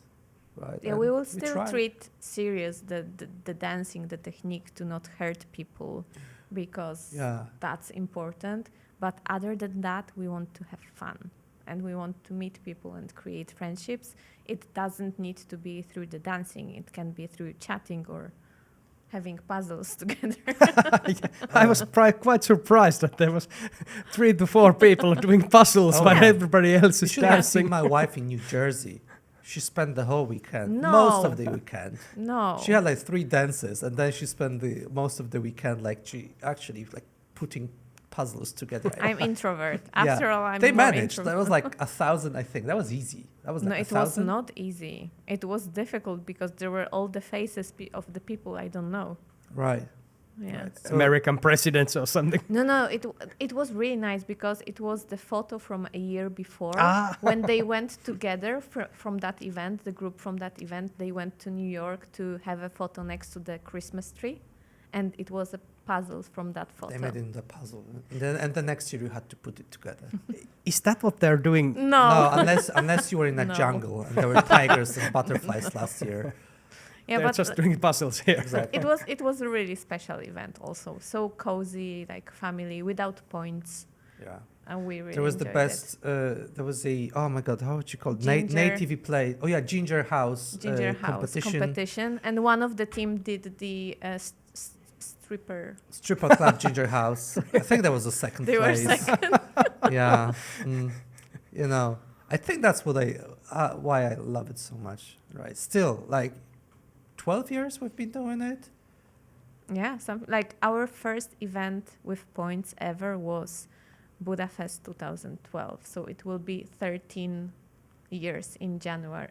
right? Yeah, And we will still try. treat serious the dancing, the technique to not hurt people, because Yeah, that's important. But other than that, we want to have fun and we want to meet people and create friendships. It doesn't need to be through the dancing. It can be through chatting or having puzzles together. I was quite surprised that there was 3 to 4 people doing puzzles Oh, while yeah. everybody else you is should have seen dancing. my wife in New Jersey. She spent the whole weekend, No. most of the weekend. No. She had like 3 dances, and then she spent the most of the weekend like she actually like putting puzzles together. I'm introvert. Yeah. After all, I'm They more managed. introvert. That was like 1,000, I think. That was easy. That was No, like it was 1,000. not easy. It was difficult because there were all the faces of the people I don't know. Right. Yeah. Right. So- American presidents or something. No, it was really nice because it was the photo from a year before Ah. when they went together from that event. The group from that event, they went to New York to have a photo next to the Christmas tree, and it was a puzzle from that photo. They made it in the puzzle, and the next year you had to put it together. Is that what they're doing? No, Unless you were in a No. jungle and there were tigers and butterflies last year. yeah, They're but just doing puzzles here. Exactly. it was a really special event also. So cozy, like family, without points, Yeah. and we really There was the enjoyed best. There was a, oh my god, how would you call it? Ginger. Native play. Oh yeah, Ginger House. it. Ginger House competition, and one of the team did the stripper. Stripper Club Ginger House. I think that was the second They were place. second. Yeah. You know, I think that's what why I love it so much. Right. Still, like, 12 years we've been doing it. Yeah, like our first event with points ever was Budapest 2012. So it will be 13 years in January,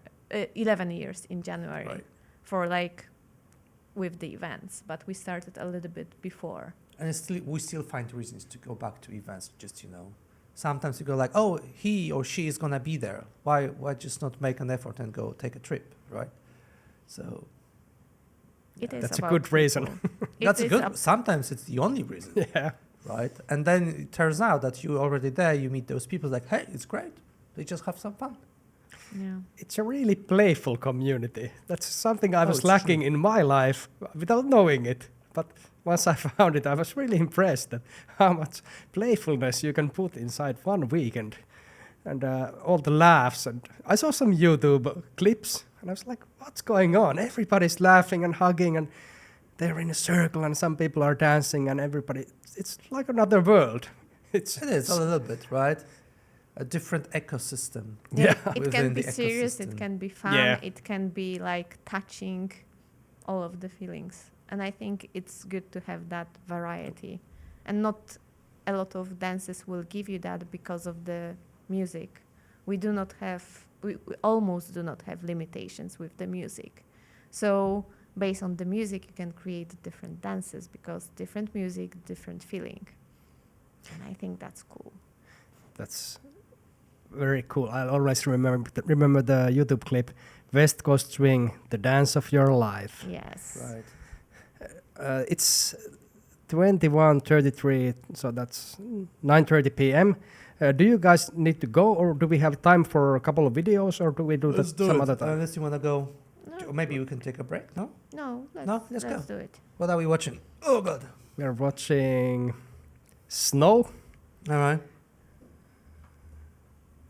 11 years in January Right. for like with the events. But we started a little bit before. And we still find reasons to go back to events. Just, you know, sometimes you go like, oh, he or she is gonna be there. Why just not make an effort and go take a trip, right? So It is That's a about good reason. people. that's It is good. Sometimes it's the only reason, Yeah. right? And then it turns out that you're already there. You meet those people like, hey, it's great. They just have some fun. Yeah. It's a really playful community. That's something I Oh, was it's lacking in my life without knowing it. But once I found it, I was really impressed at how much playfulness you can put inside one weekend. And all the laughs. And I saw some YouTube clips, and I was like, what's going on? Everybody's laughing and hugging, and they're in a circle, and some people are dancing, and everybody... It's like another world. It is a little bit, right? A different ecosystem. Yeah. It within can be the serious, it ecosystem. can be fun, Yeah. it can be like touching, all of the feelings. And I think it's good to have that variety. And not a lot of dances will give you that because of the music. We almost do not have limitations with the music. So based on the music, you can create different dances because different music, different feeling. And I think that's cool. That's very cool. I'll always remember the YouTube clip, West Coast Swing, the dance of your life. Yes. Right. It's 21:33, so that's 9:30 p.m. Do you guys need to go, or do we have time for a couple of videos, or do we do that some other time? Unless you want to go. No, Or maybe we can take a break, no? no, Let's go. do it. What are we watching? Oh, God. We're watching Snow. All right.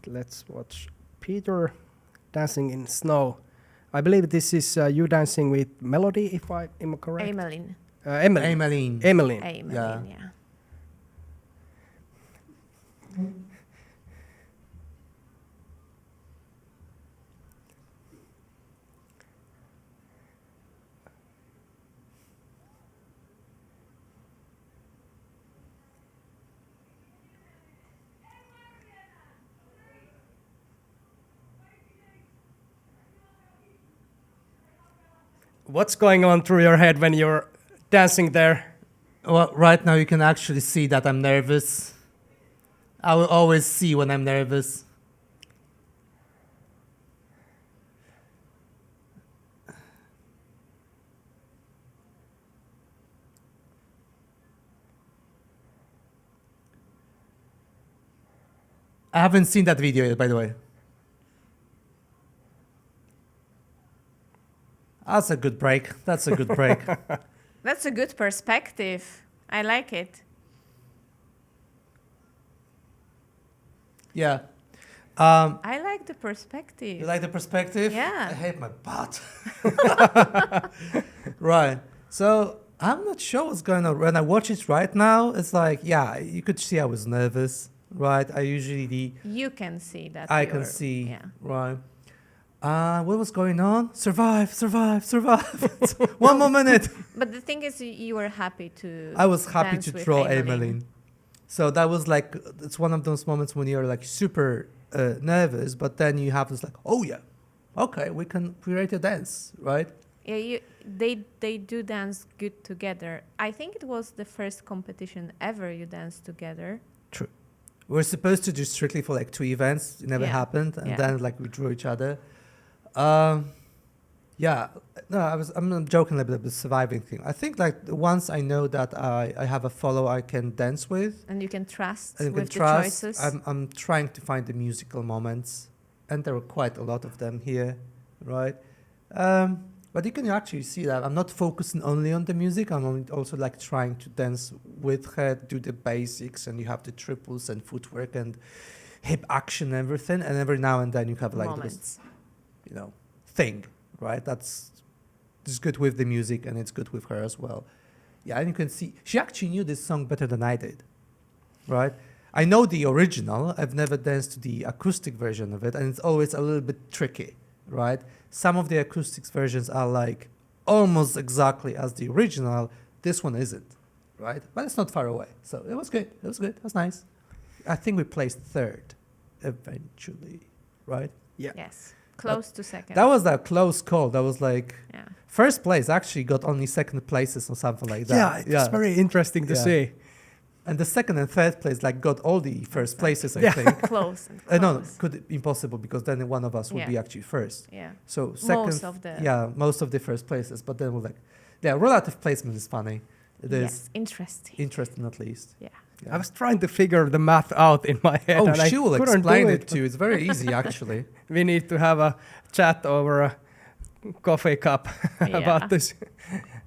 Let's watch Peter dancing in snow. I believe this is you dancing with Melody, if I am correct. Emeline. Emily. Emmeline. Emily. Emeline, yeah. What's going on through your head when you're dancing there? Well, right now you can actually see that I'm nervous. I will always see when I'm nervous. I haven't seen that video yet, by the way. That's a good break. That's a good break. That's a good perspective. I like it. Yeah. I like the perspective. You like the perspective? Yeah. I hate my butt. Right. So I'm not sure what's going on. When I watch it right now, it's like, yeah, you could see I was nervous, right? I usually You can see that. I can see, Yeah. right? What was going on? Survive, survive, survive. 1 more minute. But the thing is, you were happy to. I was happy dance to with draw Emmeline. Emmeline. So that was like, it's one of those moments when you're like super nervous, but then you have this like, oh yeah, okay, we can create a dance, right? Yeah, they do dance good together. I think it was the first competition ever you danced together. True. We were supposed to do strictly for like 2 events. It never Yeah. happened, and Yeah. then like we drew each other. Yeah, no, I'm joking a little bit about the surviving thing. I think like once I know that I have a follow I can dance with, And you can trust and you with can the trust. choices. I'm trying to find the musical moments, and there are quite a lot of them here, right? But you can actually see that I'm not focusing only on the music. I'm also like trying to dance with her, do the basics, and you have the triples and footwork and hip action and everything. And every now and then you have like this, moments. thing, right? That's good with the music, and it's good with her as well. Yeah, and you can see she actually knew this song better than I did, right? I know the original. I've never danced to the acoustic version of it, and it's always a little bit tricky, right? Some of the acoustic versions are like almost exactly as the original. This one isn't, right? But it's not far away, so it was good. It was good. It was nice. I think we placed third eventually, right? Yeah. Yes, close to second. That was a close call. That was like Yeah. first place actually got only second places or something like that. Yeah, it's very interesting to Yeah. see. And the second and third place like got all the first places, I Yeah. think. Close. And No, close. could impossible because then one of us would Yeah. be actually first. Yeah. So second, most of the first places. But then we're like, yeah, relative placement is funny. It is Yes, interesting. interesting at least. Yeah. Yeah. I was trying to figure the math out in my head. Oh, and I she will couldn't explain do it to you. It's very easy actually. We need to have a chat over a coffee cup about this.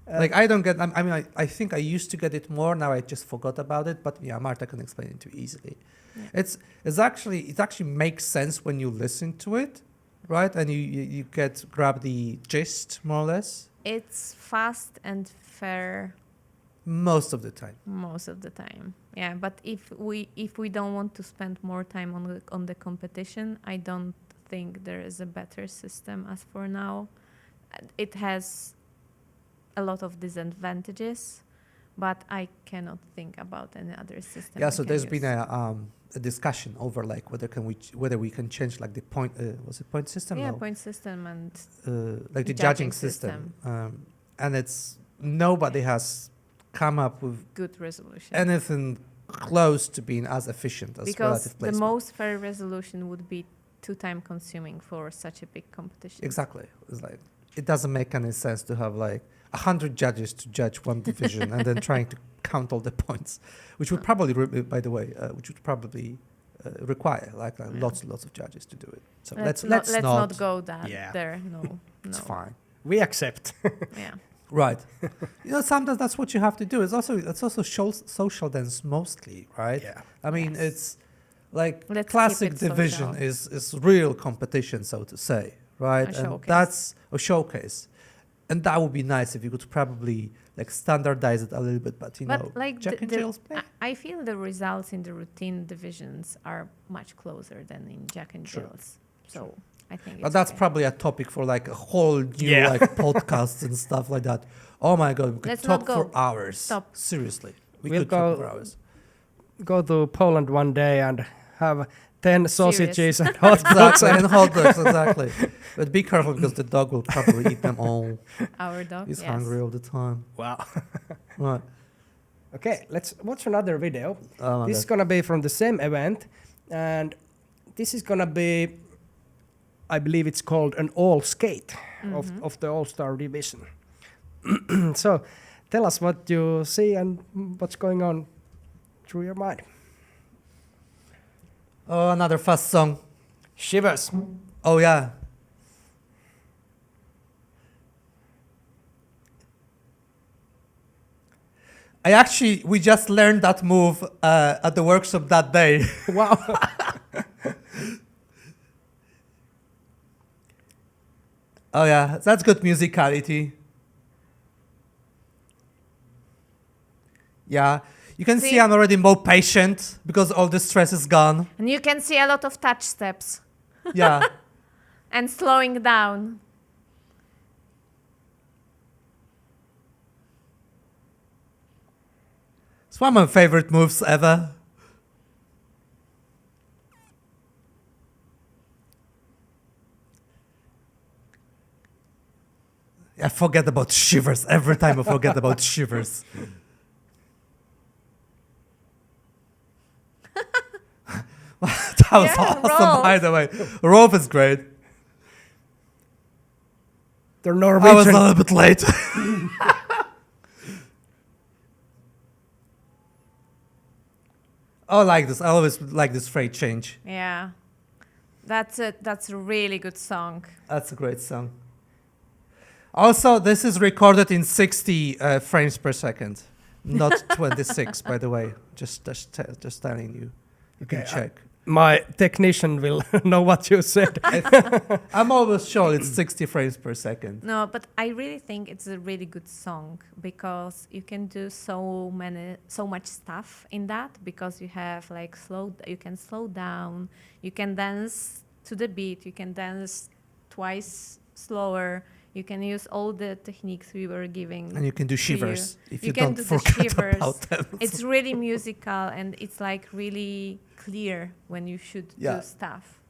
Like I don't get. I mean, I think I used to get it more. Now I just forgot about it. But yeah, Marta can explain it too easily. Yeah. It actually makes sense when you listen to it, right? And you grab the gist more or less It's fast and fair most of the time. most of the time. Yeah, but if we don't want to spend more time on the competition, I don't think there is a better system as for now. It has a lot of disadvantages, but I cannot think about any other system. Yeah. I So can there's been use. a discussion over like whether we can change like the point. Was it point system? Yeah, No. point system and Like the judging system. And it's nobody has come up with good resolution. anything close to being as efficient as Because relative the placement. most fair resolution would be too time consuming for such a big competition. Exactly. It's like it doesn't make any sense to have like 100 judges to judge one division and then trying to count all the points, which would probably, by the way, require like Yeah. lots and lots of judges to do it. So Let's let's not go Yeah. there. No, It's no. fine. We accept. Yeah. Right. Sometimes that's what you have to do. It's also social dance mostly, right? Yeah. I mean, Yes. it's like Let's classic keep it division social. is real competition, so to say, right? A And showcase. that's a showcase. And that would be nice if you could probably like standardize it a little bit, but But like Jack and Jill's play. I feel the results in the routine divisions are much closer than in Jack and True. Jill's. So I think But it's that's okay. probably a topic for like a whole new Yeah. like podcast and stuff like that. Oh my god, we could Let's talk not go. for hours. Stop. Seriously. We We'll could talk go- for hours. Go to Poland one day and have 10 sausages and hot dogs. Exactly, and hot dogs, exactly. But be careful because the dog will probably eat them all. Our dog. He's yes. hungry all the time. Wow. Right. Okay, let's watch another video. Oh my This is God. gonna be from the same event, and this is gonna be, I believe it's called an all skate of the all-star division. So tell us what you see and what's going on through your mind. Oh, another fast song. Shivers. Oh yeah. We just learned that move at the workshop that day. Wow. Oh yeah, that's good musicality. Yeah, you can see See? I'm already more patient because all the stress is gone. And you can see a lot of touch steps Yeah. and slowing down. It's one of my favorite moves ever. I forget about shivers. Every time I forget about shivers. That was Yeah, awesome, Rolf. by the way. Rolf is great. They're I was a Norwegian. little bit late. I like this. I always like this freight change. Yeah. That's a really good song. That's a great song. Also, this is recorded in 60 frames per second, not 26, by the way. Just telling you. You can Okay, check. My technician will know what you said. I'm almost sure it's 60 frames per second. No, but I really think it's a really good song because you can do so much stuff in that because you have like you can slow down, you can dance to the beat, you can dance twice slower, you can use all the techniques we were giving. And you can do to shivers if You you can don't do the forget shivers. about them. It's really musical and it's like really clear when you should Yeah. do stuff.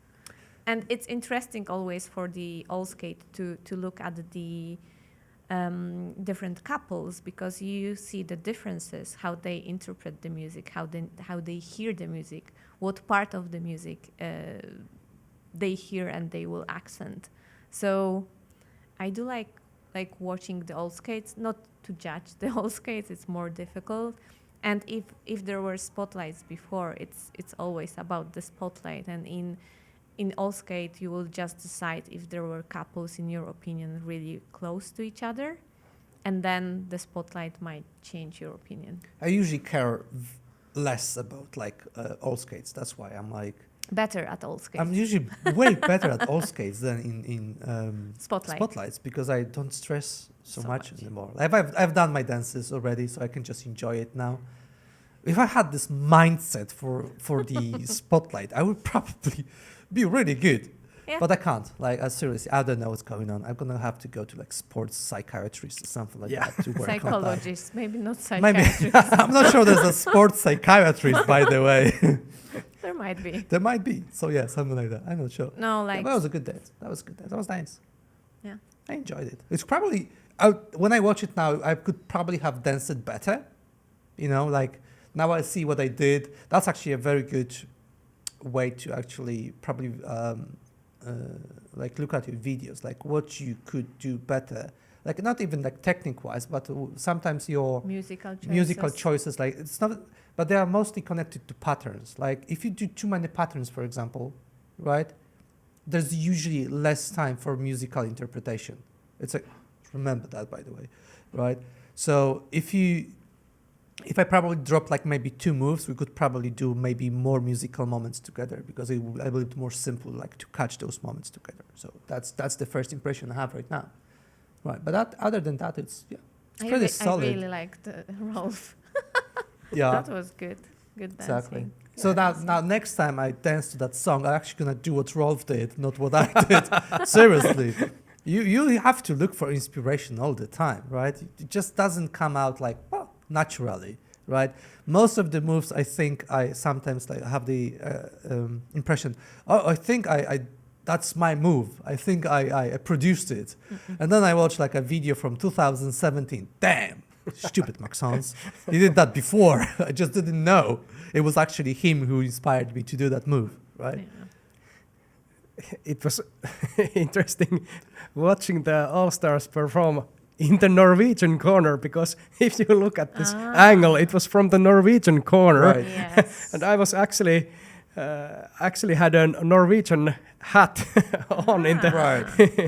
And it's interesting always for the all skate to look at the different couples because you see the differences, how they interpret the music, how they hear the music, what part of the music they hear and they will accent. So I do like watching the all skates, not to judge the all skates, it's more difficult. And if there were spotlights before, it's always about the spotlight. And in all skate, you will just decide if there were couples, in your opinion, really close to each other. And then the spotlight might change your opinion. I usually care less about like all skates. That's why I'm like, Better at all skates. I'm usually way better at all skates than in spotlights because I don't stress so much anymore. I've done my dances already, so I can just enjoy it now. If I had this mindset for the spotlight, I would probably be really good. Yeah. But I can't. Like, seriously, I don't know what's going on. I'm gonna have to go to like sports psychiatrist or something like Yeah. that to work on that. Psychologist, maybe not Maybe. psychiatrist. I'm not sure there's a sports psychiatrist, by the way. There might be. There might be. So yeah, something like that. I'm not sure. No, Yeah, like but that was a good dance. That was a good dance. That was nice. yeah. I enjoyed it. It's probably when I watch it now, I could probably have danced it better. You know, like now I see what I did. That's actually a very good way to actually probably like look at your videos, like what you could do better. Like not even like technique wise, but sometimes your musical choices, like it's not, but they are mostly connected to patterns. Like if you do too many patterns, for example, right? There's usually less time for musical interpretation. It's like, remember that, by the way, right? So if I probably drop like maybe 2 moves, we could probably do maybe more musical moments together because it will be more simple, like to catch those moments together. So that's the first impression I have right now, right? But other than that, it's pretty solid. I really liked Rolf. Yeah, That was good. Good dancing. exactly. So now next time I dance to that song, I'm actually gonna do what Rolf did, not what I did. Seriously, you have to look for inspiration all the time, right? It just doesn't come out like naturally, right? Most of the moves, I think I sometimes like have the impression, I think I that's my move. I think I produced it, and then I watch like a video from 2017. Damn. Stupid Maxence. He did that before. I just didn't know. It was actually him who inspired me to do that move, right? Yeah. It was interesting watching the All-Stars perform in the Norwegian corner because if you look at this angle, it was from the Norwegian corner. Right. Yes. And I was actually actually had a Norwegian hat on in the Right.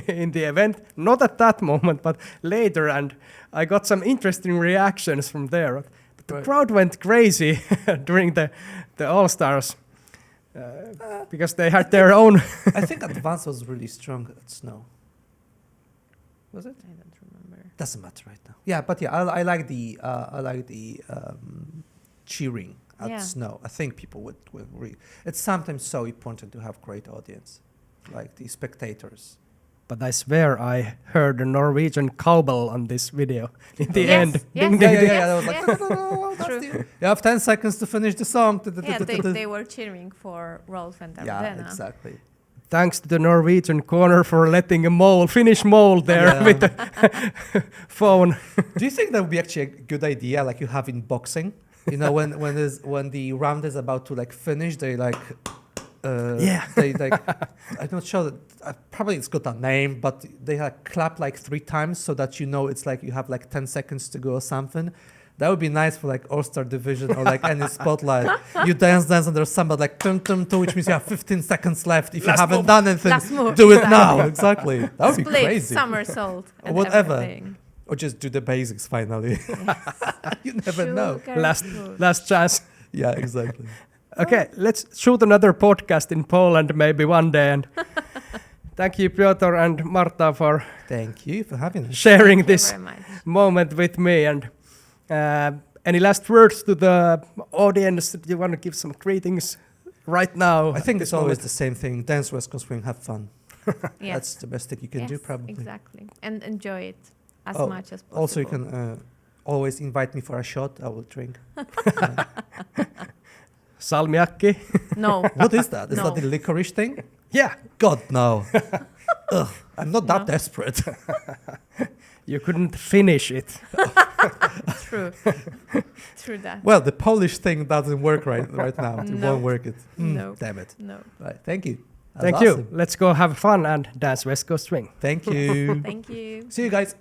in the event. Not at that moment, but later, and I got some interesting reactions from there. But the Right. crowd went crazy during the All Stars because they had their own. I think Advance was really strong at snow. Was it? I don't remember. Doesn't matter right now. Yeah, but yeah, I like the cheering at Yeah. snow. I think people would agree. It's sometimes so important to have great audience, like the spectators. But I swear I heard a Norwegian cowbell on this video in the Yes, end. yes, Ding, Yeah, ding, yeah, ding. yeah. That was Yes, like, that's True. you have 10 seconds to finish the song. Yeah, they were cheering for Rolf and Yeah, Ardena. exactly. Thanks to the Norwegian corner for letting a Finnish mole there Yeah. with the phone. Do you think that would be actually a good idea, like you have in boxing? You know, when the round is about to like finish, they like, Yeah. they like, I'm not sure that probably it's got a name, but they like clap like 3 times so that you know it's like you have like 10 seconds to go or something. That would be nice for like All-Star division or like any spotlight. You dance and there's somebody like tum tum tum, which means you have 15 seconds left. If Last you haven't move. done anything, Last move. do it now. Exactly. That would be Split, crazy. somersault, and Whatever. everything. Or just do the basics finally. You never know. Sugar Last food. last chance. Yeah, exactly. Okay, let's shoot another podcast in Poland maybe one day. And thank you, Piotr and Marta, for Thank you for having us. sharing Thank you this very much. moment with me. And any last words to the audience? Do you want to give some greetings right now? I think This it's always moment? the same thing. Dance West Coast Swing, have fun. Yes. That's the best thing you can do, Yes, probably. Exactly. And enjoy it as Oh, much as possible. Also, you can always invite me for a shot. I will drink. Salmiakki. No. What is that? Is No. that the licorice thing? Yeah, God, no. Ugh, I'm not that No. desperate. you couldn't finish it. True. True that. Well, the Polish thing doesn't work right now. It No. won't work it. No. Damn it. No. Right. Thank you. That's Thank awesome. you. Let's go have fun and dance West Coast Swing. Thank you. Thank you. See you guys.